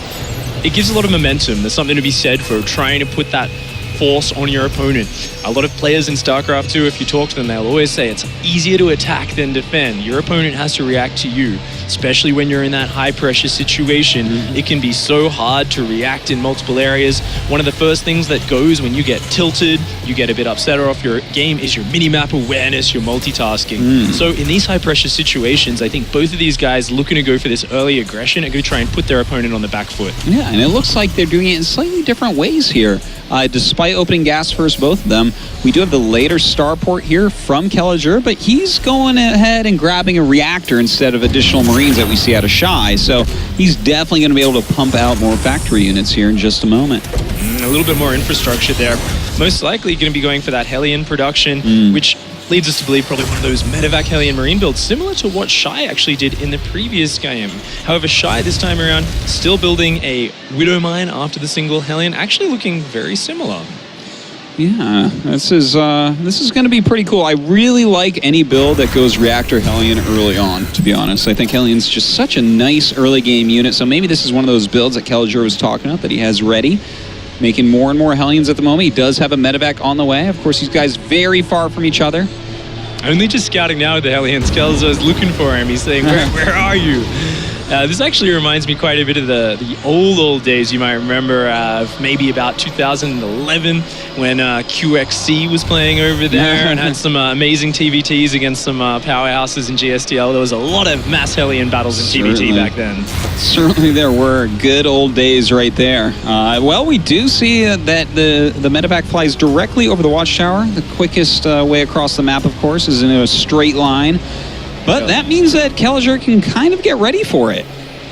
Speaker 6: It gives a lot of momentum. There's something to be said for trying to put that force on your opponent. A lot of players in StarCraft 2, if you talk to them, they'll always say it's easier to attack than defend. Your opponent has to react to you, especially when you're in that high pressure situation. It can be so hard to react in multiple areas. One of the first things that goes when you get tilted, you get a bit upset off your game, is your mini-map awareness, your multitasking. So in these high pressure situations, I think both of these guys looking to go for this early aggression and go try and put their opponent on the back foot.
Speaker 5: Yeah, and it looks like they're doing it in slightly different ways here. Despite opening gas first, both of them, we do have the later starport here from Kelazhur, but he's going ahead and grabbing a reactor instead of additional Marines that we see out of Shy, so he's definitely going to be able to pump out more factory units here in just a moment.
Speaker 6: A little bit more infrastructure there. Most likely going to be going for that Hellion production, which leads us to believe probably one of those medevac Hellion Marine builds, similar to what Shy actually did in the previous game. However, Shy this time around still building a Widow Mine after the single Hellion, actually looking very similar.
Speaker 5: Yeah, this is going to be pretty cool. I really like any build that goes Reactor Hellion early on, to be honest. I think Hellion's just such a nice early game unit, so maybe this is one of those builds that Kelazhur was talking about that he has ready. Making more and more Hellions at the moment. He does have a medevac on the way. Of course, these guys very far from each other.
Speaker 6: Only just scouting now with the Hellions. Kelazhur is looking for him. He's saying, where are you? This actually reminds me quite a bit of the old days. You might remember maybe about 2011 when QXC was playing over there and had some amazing TVTs against some powerhouses in GSTL. There was a lot of mass Hellion battles in TVT back then.
Speaker 5: Certainly there were good old days right there. Well, we do see that the medevac flies directly over the watchtower. The quickest way across the map, of course, is in a straight line. But that means that Kelazhur can kind of get ready for it.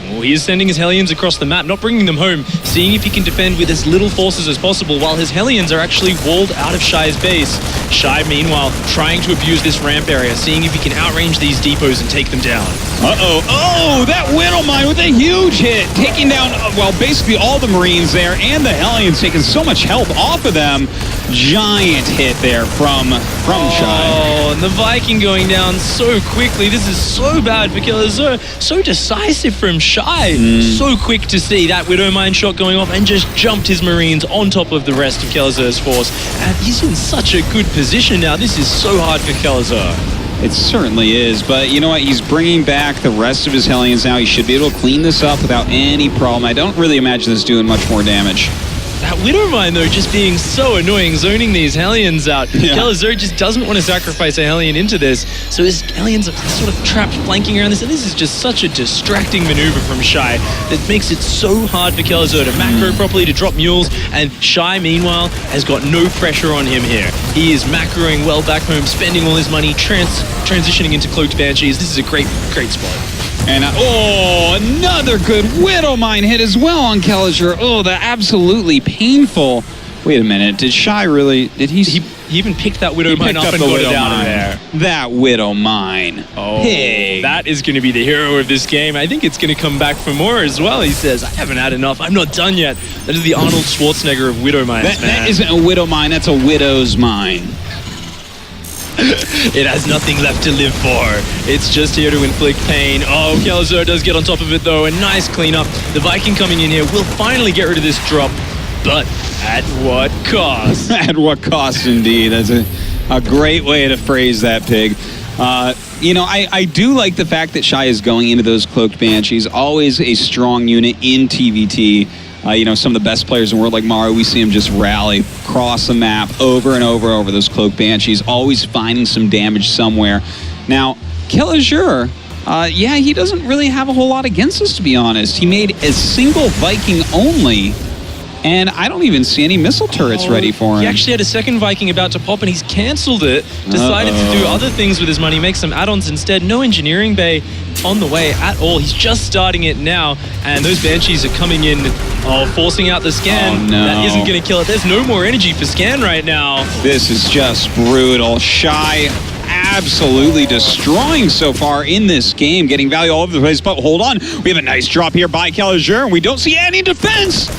Speaker 6: Well, he is sending his Hellions across the map, not bringing them home, seeing if he can defend with as little forces as possible, while his Hellions are actually walled out of Shy's base. Shy, meanwhile, trying to abuse this ramp area, seeing if he can outrange these depots and take them down.
Speaker 5: Uh-oh. Oh, that Widow Mine with a huge hit, taking down, well, basically all the Marines there, and the Hellions taking so much health off of them. Giant hit there from Shy.
Speaker 6: Oh, and the Viking going down so quickly. This is so bad for Kelazhur. So decisive from Shy. So quick to see that Widow Mine shot going off and just jumped his Marines on top of the rest of Kelazhur's force. And he's in such a good position now. This is so hard for Kelazhur.
Speaker 5: It certainly is, but you know what? He's bringing back the rest of his Hellions now. He should be able to clean this up without any problem. I don't really imagine this doing much more damage.
Speaker 6: That Widow Mine, though, just being so annoying, zoning these Hellions out.
Speaker 5: Yeah.
Speaker 6: Kelazhur just doesn't want to sacrifice a Hellion into this, so his Hellions are sort of trapped flanking around this, and this is just such a distracting maneuver from Shy that makes it so hard for Kelazhur to macro properly, to drop mules, and Shy, meanwhile, has got no pressure on him here. He is macroing well back home, spending all his money, transitioning into Cloaked Banshees. This is a great spot.
Speaker 5: And, another good Widow Mine hit as well on Kelazhur. Oh, the absolutely painful. Wait a minute. Did Shy really... He
Speaker 6: even picked that Widow Mine up and got it out of there.
Speaker 5: That Widow Mine.
Speaker 6: Oh, that is going to be the hero of this game. I think it's going to come back for more as well. He says, I haven't had enough. I'm not done yet. That is the Arnold Schwarzenegger of Widow Mines, man.
Speaker 5: That isn't a Widow Mine. That's a Widow's Mine.
Speaker 6: It has nothing left to live for. It's just here to inflict pain. Oh, Kelazhur does get on top of it, though. A nice cleanup. The Viking coming in here will finally get rid of this drop. But at what cost?
Speaker 5: At what cost, indeed. That's a great way to phrase that, Pig. You know, I do like the fact that Shy is going into those Cloaked Banshees. Always a strong unit in TVT. You know, some of the best players in the world, like Mario, we see him just rally across the map over and over those Cloaked Banshees, always finding some damage somewhere. Now, Kelazhur, yeah, he doesn't really have a whole lot against us, to be honest. He made a single Viking only, and I don't even see any missile turrets ready for him.
Speaker 6: He actually had a second Viking about to pop, and he's cancelled it. Decided to do other things with his money, make some add-ons instead. No engineering bay on the way at all. He's just starting it now, and those Banshees are coming in, forcing out the scan.
Speaker 5: Oh, no.
Speaker 6: That isn't going to kill it. There's no more energy for scan right now.
Speaker 5: This is just brutal. Shy absolutely destroying so far in this game, getting value all over the place. But hold on, we have a nice drop here by Kelazhur, and we don't see any defense.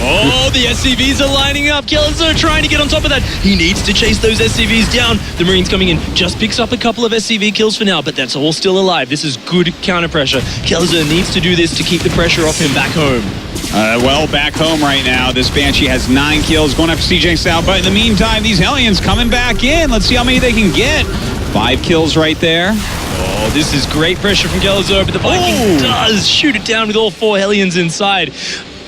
Speaker 6: Oh, the SCVs are lining up. Kelazhur trying to get on top of that. He needs to chase those SCVs down. The Marines coming in. Just picks up a couple of SCV kills for now, but that's all still alive. This is good counter pressure. Kelazhur needs to do this to keep the pressure off him back home.
Speaker 5: Well, back home right now, this Banshee has 9 kills going after CJ Stout, but in the meantime, these Hellions coming back in. Let's see how many they can get. 5 kills right there.
Speaker 6: Oh, this is great pressure from Kelazhur, but the Viking does shoot it down with all 4 Hellions inside.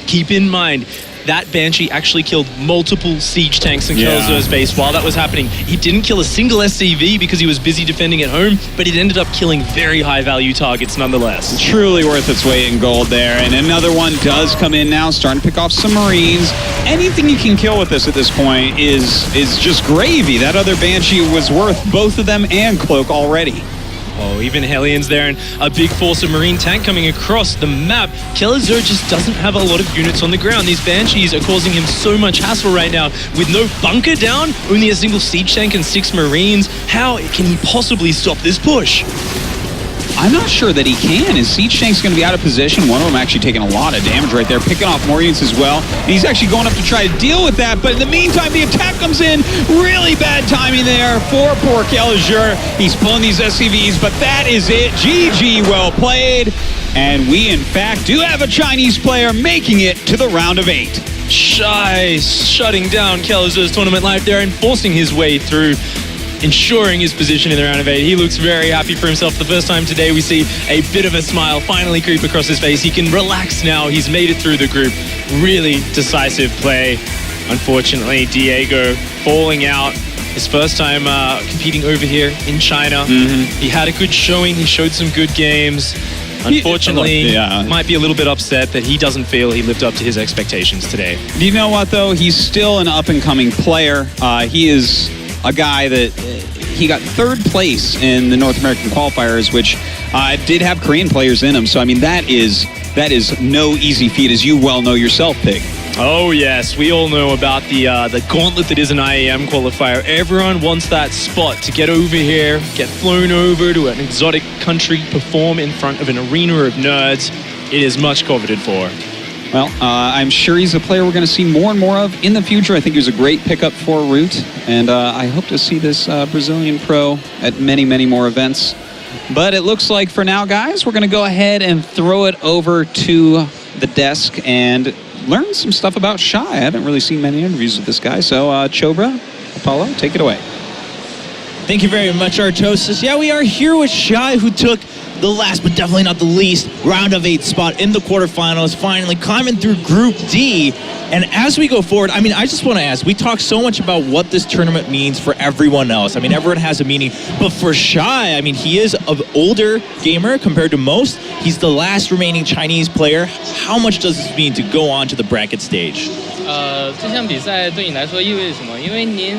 Speaker 6: Keep in mind, that Banshee actually killed multiple siege tanks in Kelazhur's base while that was happening. He didn't kill a single SCV because he was busy defending at home, but it ended up killing very high-value targets nonetheless.
Speaker 5: Truly worth its weight in gold there. And another one does come in now, starting to pick off some Marines. Anything you can kill with this at this point is just gravy. That other Banshee was worth both of them and Cloak already.
Speaker 6: Oh, even Hellions there, and a big force of Marine tank coming across the map. Kelazhur just doesn't have a lot of units on the ground. These Banshees are causing him so much hassle right now. With no bunker down, only a single siege tank and 6 Marines. How can he possibly stop this push?
Speaker 5: I'm not sure that he can. His siege tank's going to be out of position. One of them actually taking a lot of damage right there, picking off more units as well. And he's actually going up to try to deal with that. But in the meantime, the attack comes in. Really bad timing there for poor Kelazhur. He's pulling these SCVs, but that is it. GG, well played. And we, in fact, do have a Chinese player making it to the round of 8.
Speaker 6: Shy shutting down Kelazhur's tournament life there and forcing his way through. ensuring his position in the round of 8. He looks very happy for himself. The first time today we see a bit of a smile finally creep across his face. He can relax now. He's made it through the group. Really decisive play. Unfortunately, Diego falling out. His first time competing over here in China. He had a good showing. He showed some good games. Unfortunately, might be a little bit upset that he doesn't feel he lived up to his expectations today.
Speaker 5: You know what, though? He's still an up-and-coming player. He is a guy that he got 3rd place in the North American qualifiers, which did have Korean players in him. So, I mean, that is no easy feat, as you well know yourself, Pig.
Speaker 6: Oh yes, we all know about the gauntlet that is an IEM qualifier. Everyone wants that spot to get over here, get flown over to an exotic country, perform in front of an arena of nerds. It is much coveted for.
Speaker 5: Well, I'm sure he's a player we're going to see more and more of in the future. I think he was a great pickup for Root, and I hope to see this Brazilian pro at many, many more events. But it looks like for now, guys, we're going to go ahead and throw it over to the desk and learn some stuff about Shy. I haven't really seen many interviews with this guy. So, Chobra, Apollo, take it away.
Speaker 1: Thank you very much, Artosis. Yeah, we are here with Shy, who took the last but definitely not the least round of 8 spot in the quarterfinals, finally climbing through Group D. And as we go forward, I mean, I just want to ask, we talk so much about what this tournament means for everyone else. I mean, everyone has a meaning, but for Shy, I mean, he is an older gamer compared to most. He's the last remaining Chinese player. How much does this mean to go on to the bracket stage?
Speaker 7: 这项比赛对你来说意味着什么？因为您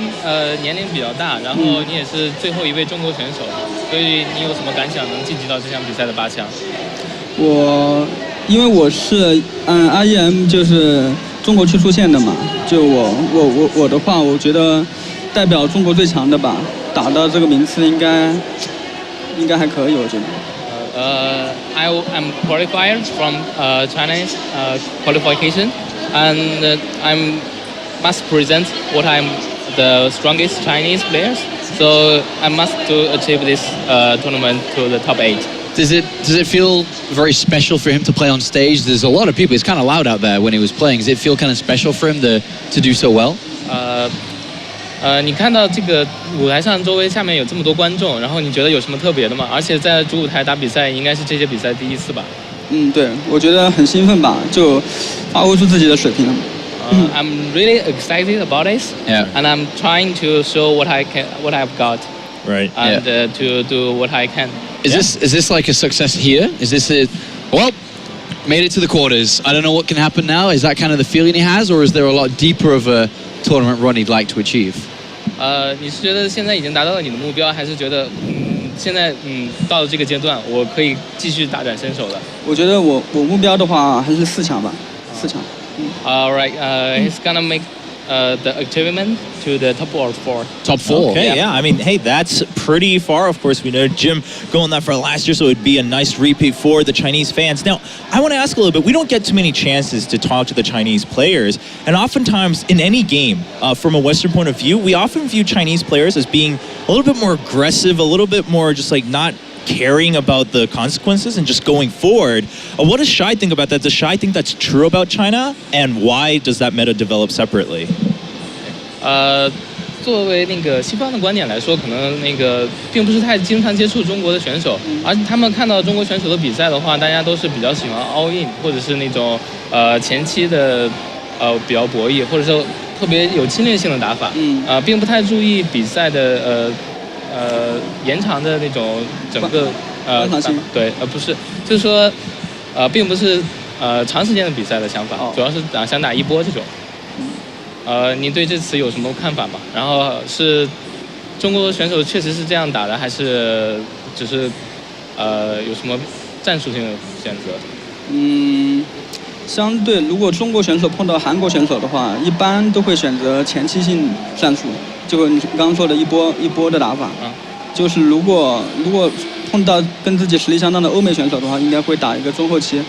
Speaker 7: 年龄比较大，然后你也是最后一位中国选手，所以你有什么感想能晋级到这项比赛的8强？
Speaker 8: 因为我是IEM 就是中国区出线的嘛，就我的话，我觉得代表中国最强的吧，打到这个名次应该还可以，我觉得。
Speaker 7: I'm qualified from Chinese qualification, and I must present what I'm the strongest Chinese players. So I must to achieve this tournament to the top 8.
Speaker 3: Does it feel very special for him to play on stage? There's a lot of people. It's kind of loud out there when he was playing. Does it feel kind of special for him to do so well?
Speaker 7: 你看到这个舞台上周围下面有这么多观众，然后你觉得有什么特别的吗？而且在主舞台打比赛，应该是这些比赛第一次吧？
Speaker 8: 对，我觉得很兴奋吧，就发挥出自己的水平了。
Speaker 7: I'm really excited about this, and I'm trying to show what I've got,
Speaker 1: right?
Speaker 7: And to do what I can.
Speaker 3: Is this like a success here? Is this made it to the quarters? I don't know what can happen now. Is that kind of the feeling he has, or is there a lot deeper of a tournament run he'd like to achieve?
Speaker 7: 你是觉得现在已经达到了你的目标，还是觉得现在到了这个阶段，我可以继续大展身手了？
Speaker 8: 我觉得我目标的话还是4强吧，4强。
Speaker 7: All right, he's gonna make the achievement to the top 4.
Speaker 3: Top 4.
Speaker 1: Okay, yeah. I mean, hey, that's pretty far. Of course, we know Jim going that for last year, so it'd be a nice repeat for the Chinese fans. Now, I want to ask a little bit. We don't get too many chances to talk to the Chinese players, and oftentimes in any game, from a Western point of view, we often view Chinese players as being a little bit more aggressive, a little bit more just like not caring about the consequences and just going forward. What does Shy think about that? Does Shy think that's true about China? And why does that meta develop separately?
Speaker 7: 作为那个西方的观点来说，可能那个并不是太经常接触中国的选手，而且他们看到中国选手的比赛的话，大家都是比较喜欢 all in， 或者是那种前期的比较博弈，或者说特别有侵略性的打法，并不太注意比赛的延长的那种整个对，不是，就是说并不是长时间的比赛的想法，主要是想打一波这种。你对这词有什么看法吗？然后是中国选手确实是这样打的，还是只是有什么战术性的选择？
Speaker 8: 相对，如果中国选手碰到韩国选手的话，一般都会选择前期性战术，就你刚刚说的一波的打法。就是如果碰到跟自己实力相当的欧美选手的话，应该会打一个中后期。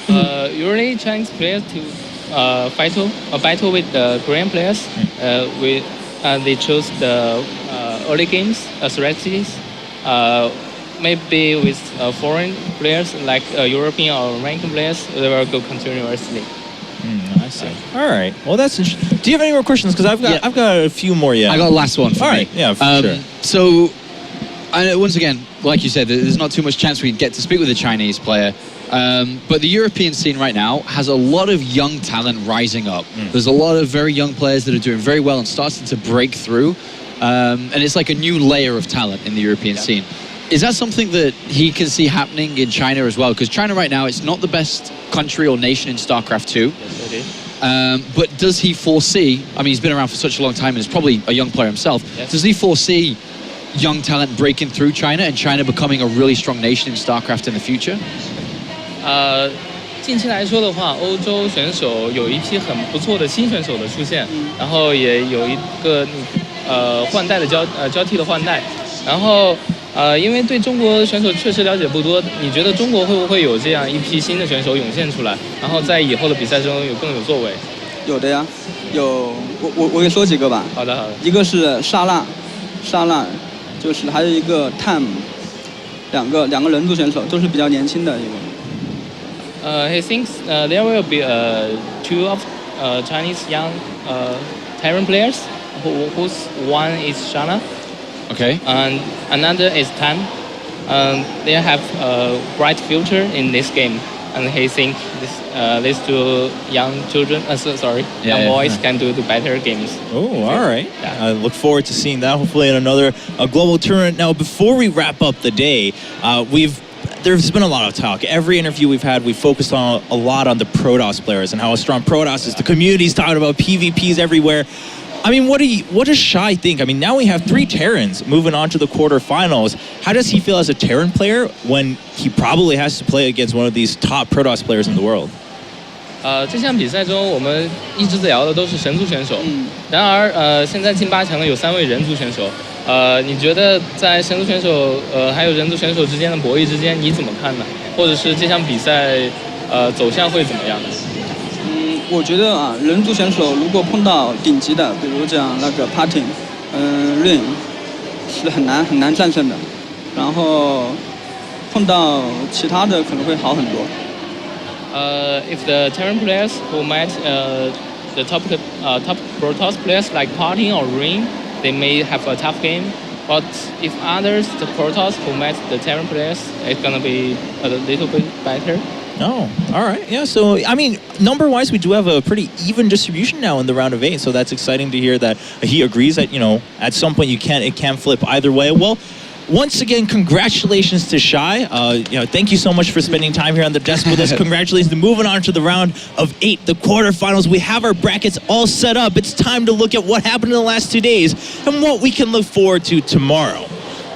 Speaker 7: Usually Chinese players to battle with the Korean players. They chose the early games strategies. Maybe with foreign players like European or American players, they will go continuously.
Speaker 1: I see. All right. Well, that's interesting. Do you have any more questions? Because I've got a few more yet.
Speaker 3: I got the last one for
Speaker 1: All
Speaker 3: me.
Speaker 1: right. Yeah, for sure.
Speaker 3: So, once again, like you said, there's not too much chance we get to speak with a Chinese player. But the European scene right now has a lot of young talent rising up. There's a lot of very young players that are doing very well and starting to break through. And it's like a new layer of talent in the European scene. Is that something that he can see happening in China as well? Because China right now, it's not the best country or nation in StarCraft 2.
Speaker 7: Yes, it is.
Speaker 3: But does he foresee, I mean, he's been around for such a long time and is probably a young player himself,
Speaker 7: Yes.
Speaker 3: does he foresee young talent breaking through China and China becoming a really strong nation in StarCraft in the future?
Speaker 7: 近期来说的话，欧洲选手有一批很不错的新选手的出现，然后也有一个换代的交替的换代，然后因为对中国选手确实了解不多，你觉得中国会不会有这样一批新的选手涌现出来，然后在以后的比赛中更有作为？
Speaker 8: 有的呀，有我给说几个吧。
Speaker 7: 好的。
Speaker 8: 一个是莎娜，就是还有一个 Tam， 两个人族选手都是比较年轻的一个。
Speaker 7: He thinks there will be two of Chinese young Terran players, whose one is Shana,
Speaker 3: Okay.
Speaker 7: and another is Tan. They have a bright future in this game, and he thinks these two young children, young boys can do the better games.
Speaker 1: Oh, all right.
Speaker 7: Yeah.
Speaker 1: I look forward to seeing that, hopefully in another global tournament. Now, before we wrap up the day, there's been a lot of talk. Every interview we've had, we've focused on a lot on the Protoss players and how strong Protoss is. The community's talking about PvPs everywhere. I mean, what does Shai think? I mean, now we have 3 Terrans moving on to the quarterfinals. How does he feel as a Terran player when he probably has to play against one of these top Protoss players in the world?
Speaker 7: 这项比赛中，我们一直聊的都是神族选手。然而，现在进8强的有3位人族选手。你觉得在神族选手还有人族选手之间的博弈之间，你怎么看呢？或者是这项比赛走向会怎么样呢？
Speaker 8: 我觉得啊，人族选手如果碰到顶级的，比如讲那个 Parting，Rain，是很难战胜的。然后碰到其他的可能会好很多。
Speaker 7: If the Terran players who met the top Protoss players like Parting or Ring, they may have a tough game. But if others, the Protoss who met the Terran players, it's gonna be a little bit better.
Speaker 1: Oh, all right. Yeah, so, I mean, number-wise, we do have a pretty even distribution now in the round of 8, so that's exciting to hear that he agrees that, at some point it can flip either way. Well, once again, congratulations to Shai. Thank you so much for spending time here on the desk with us. Congratulations. Moving on to the round of 8, the quarterfinals. We have our brackets all set up. It's time to look at what happened in the last 2 days and what we can look forward to tomorrow.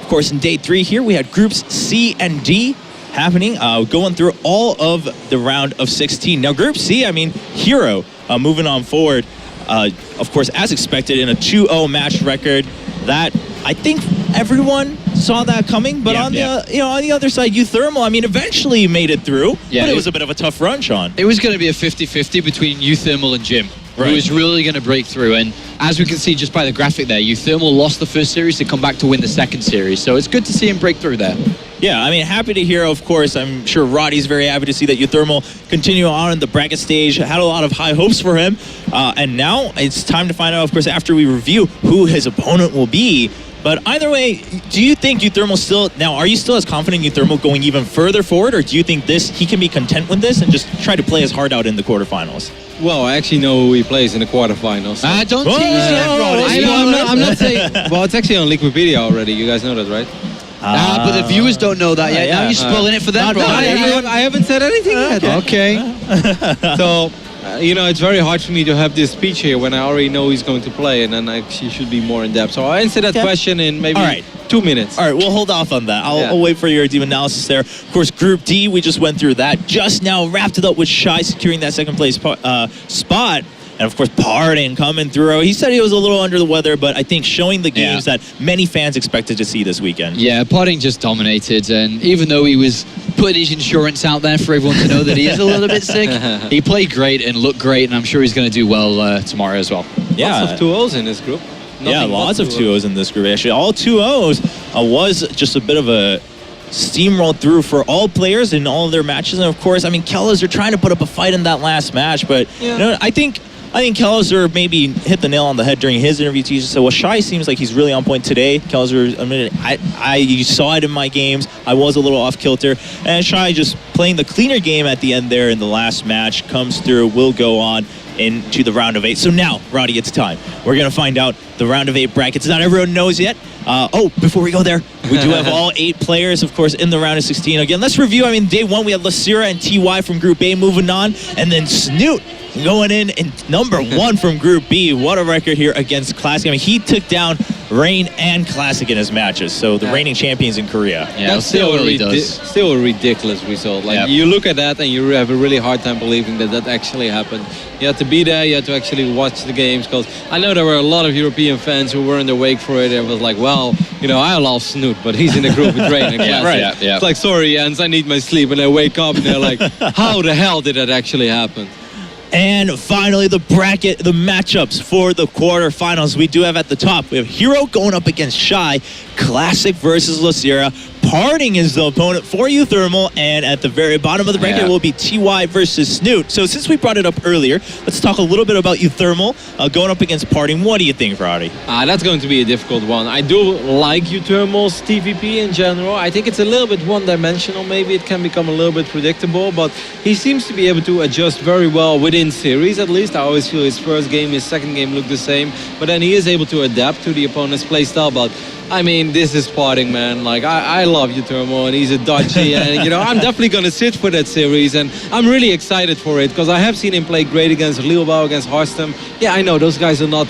Speaker 1: Of course, in day 3 here, we had groups C and D happening, going through all of the round of 16. Now, Group C, I mean, Hero moving on forward, of course, as expected, in a 2-0 match record. That, I think everyone saw that coming, but on the other side, Euthermal, I mean, eventually made it through, but it was a bit of a tough run, Sean.
Speaker 3: It was going to be a 50-50 between Euthermal and Jim, who was really going to break through. And as we can see just by the graphic there, Euthermal lost the first series to come back to win the second series. So it's good to see him break through there.
Speaker 1: Yeah, I mean, happy to hear, of course. I'm sure Roddy's very happy to see that Euthermal continue on in the bracket stage. Had a lot of high hopes for him. And now it's time to find out, of course, after we review who his opponent will be. But either way, do you think Euthermal are you still as confident in Euthermal going even further forward, or do you think he can be content with this and just try to play his heart out in the quarterfinals?
Speaker 4: Well, I actually know who he plays in the quarterfinals. So.
Speaker 3: Don't tease that, Roddy.
Speaker 4: I'm not saying... Well, it's actually on Liquipedia already. You guys know that, right?
Speaker 3: But the viewers don't know that yet. Now you're spoiling it for them, Roddy.
Speaker 4: I haven't said anything yet. Okay. So... it's very hard for me to have this speech here when I already know he's going to play, and then actually should be more in depth. So I'll answer that question in maybe 2 minutes.
Speaker 1: All right, we'll hold off on that. I'll wait for your deep analysis there. Of course, Group D, we just went through that. Just now wrapped it up with Shai securing that second place spot. And of course, Parting coming through. He said he was a little under the weather, but I think showing the games that many fans expected to see this weekend.
Speaker 3: Yeah, Parting just dominated, and even though he was putting his insurance out there for everyone to know that he is a little bit sick, he played great and looked great, and I'm sure he's going to do well tomorrow as well.
Speaker 1: Yeah.
Speaker 4: Lots of 2-0s in this group.
Speaker 1: Lots of 2-0s in this group. Actually, all 2-0s was just a bit of a steamrolled through for all players in all of their matches. And of course, I mean, Kelazhur trying to put up a fight in that last match, but you know, I think Kelazhur maybe hit the nail on the head during his interview. He just said, well, Shai seems like he's really on point today. Kelazhur, I mean, you saw it in my games. I was a little off kilter. And Shai just playing the cleaner game at the end there in the last match, comes through, will go on into the round of 8. So now, Roddy, it's time. We're going to find out the round of 8 brackets. Not everyone knows yet. Before we go there, we do have all 8 players, of course, in the round of 16. Again, let's review. I mean, day 1, we had Lucira and TY from Group A moving on, and then Snoot going in number 1 from Group B. What a record here against Classic. I mean, he took down Reign and Classic in his matches, so the reigning champions in Korea.
Speaker 4: Yeah, that's still a ridiculous result. Like, you look at that and you have a really hard time believing that actually happened. You had to be there, you had to actually watch the games, because I know there were a lot of European fans who weren't awake for it and was like, well, you know, I love Snoot, but he's in the group with Reign and Classic. It's like, sorry, Jens, I need my sleep. And I wake up and they're like, how the hell did that actually happen?
Speaker 1: And finally, the bracket, the matchups for the quarterfinals. We do have at the top, we have Hero going up against Shai, Classic versus Lucira. Parting is the opponent for Euthermal, and at the very bottom of the bracket will be TY versus Snoot. So since we brought it up earlier, let's talk a little bit about Euthermal going up against Parting. What do you think, Roddy?
Speaker 4: That's going to be a difficult one. I do like Euthermal's TVP in general. I think it's a little bit one-dimensional. Maybe it can become a little bit predictable, but he seems to be able to adjust very well within series, at least. I always feel his first game, his second game look the same, but then he is able to adapt to the opponent's playstyle. But I mean, this is Parting, man. Like, I love Euthermal, and he's a dodgy, and you know, I'm definitely gonna sit for that series, and I'm really excited for it because I have seen him play great against Liubao, against Harstem. Yeah, I know those guys are not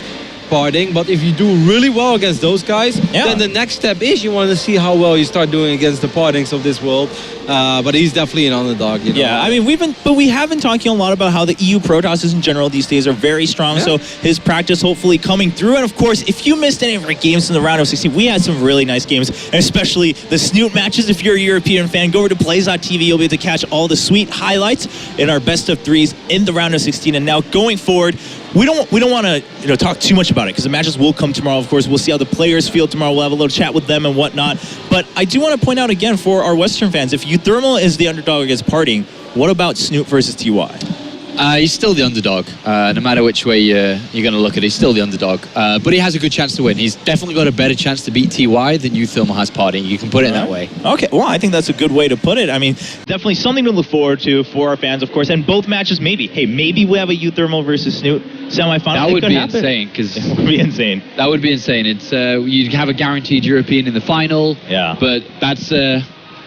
Speaker 4: Parting, but if you do really well against those guys, then the next step is you want to see how well you start doing against the Partings of this world. But he's definitely an underdog. You know?
Speaker 1: Yeah, I mean, we have been talking a lot about how the EU Pro Tosses in general these days are very strong. So his practice hopefully coming through. And of course, if you missed any of our games in the round of 16, we had some really nice games, and especially the Snoot matches. If you're a European fan, go over to Plays.tv. You'll be able to catch all the sweet highlights in our best of 3s in the round of 16. And now going forward, we don't want to talk too much about it because the matches will come tomorrow. Of course, we'll see how the players feel tomorrow. We'll have a little chat with them and whatnot. But I do want to point out again for our Western fans, if Euthermal is the underdog against Parting, what about Snoot versus TY?
Speaker 3: He's still the underdog. No matter which way you're going to look at it, he's still the underdog. But he has a good chance to win. He's definitely got a better chance to beat TY than Euthermal has Parting. You can put it that way.
Speaker 1: Okay, well, I think that's a good way to put it. I mean, definitely something to look forward to for our fans, of course. And both matches, maybe we have a Euthermal versus Snoot semifinal.
Speaker 3: That would be insane.
Speaker 1: It would be insane.
Speaker 3: That would be insane. It's you'd have a guaranteed European in the final.
Speaker 1: Yeah.
Speaker 3: But that's...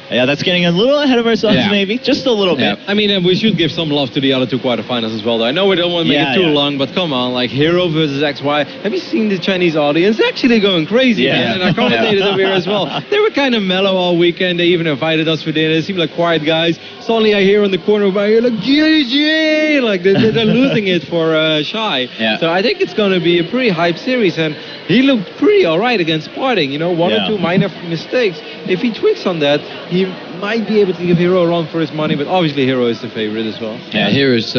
Speaker 1: yeah, that's getting a little ahead of ourselves, maybe. Just a little bit.
Speaker 4: I mean, we should give some love to the other 2 quarterfinals as well, though. I know we don't want to make it too long, but come on, like Hero versus XY. Have you seen the Chinese audience? They're actually going crazy, man. And our commentators over here as well. They were kind of mellow all weekend. They even invited us for dinner. They seemed like quiet guys. Suddenly I hear on the corner of my ear, like, GG! Like, they're losing it for Shai.
Speaker 3: Yeah.
Speaker 4: So I think it's going to be a pretty hype series, and he looked pretty all right against Parting. You know, 1 or 2 minor mistakes. If he tweaks on that, he might be able to give Hero a run for his money, but obviously Hero is the favorite as well.
Speaker 3: Yeah, Heroes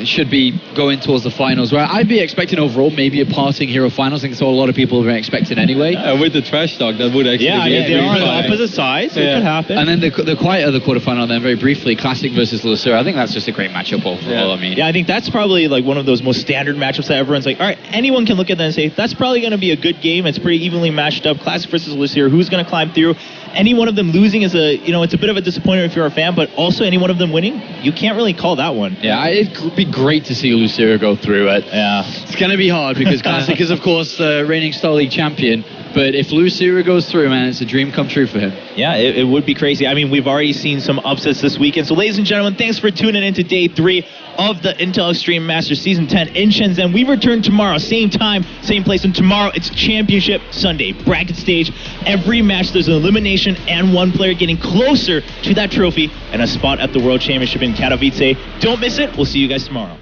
Speaker 3: should be going towards the finals, where I'd be expecting overall maybe a Parting Hero finals. I think it's all a lot of people have been expecting anyway.
Speaker 4: With the trash talk, that would actually be
Speaker 1: they are on the opposite sides, so it could happen.
Speaker 3: And then the quiet other quarterfinal then, very briefly, Classic versus Lucira. I think that's just a great matchup overall. I mean,
Speaker 1: I think that's probably like one of those most standard matchups that everyone's like, all right, anyone can look at that and say, that's probably going to be a good game. It's pretty evenly matched up. Classic versus Lucira, who's going to climb through? Any one of them losing is it's a bit of a disappointment if you're a fan, but also any one of them winning, you can't really call that one.
Speaker 3: Yeah, it'd be great to see Lucira go through it.
Speaker 1: Yeah.
Speaker 3: It's going to be hard because Classic is, of course, the reigning Star League champion. But if Lucira goes through, man, it's a dream come true for him.
Speaker 1: Yeah, it would be crazy. I mean, we've already seen some upsets this weekend. So, ladies and gentlemen, thanks for tuning into day 3 of the Intel Extreme Masters Season 10 in Shenzhen. We return tomorrow, same time, same place. And tomorrow, it's Championship Sunday, bracket stage. Every match, there's an elimination and one player getting closer to that trophy and a spot at the World Championship in Katowice. Don't miss it. We'll see you guys tomorrow.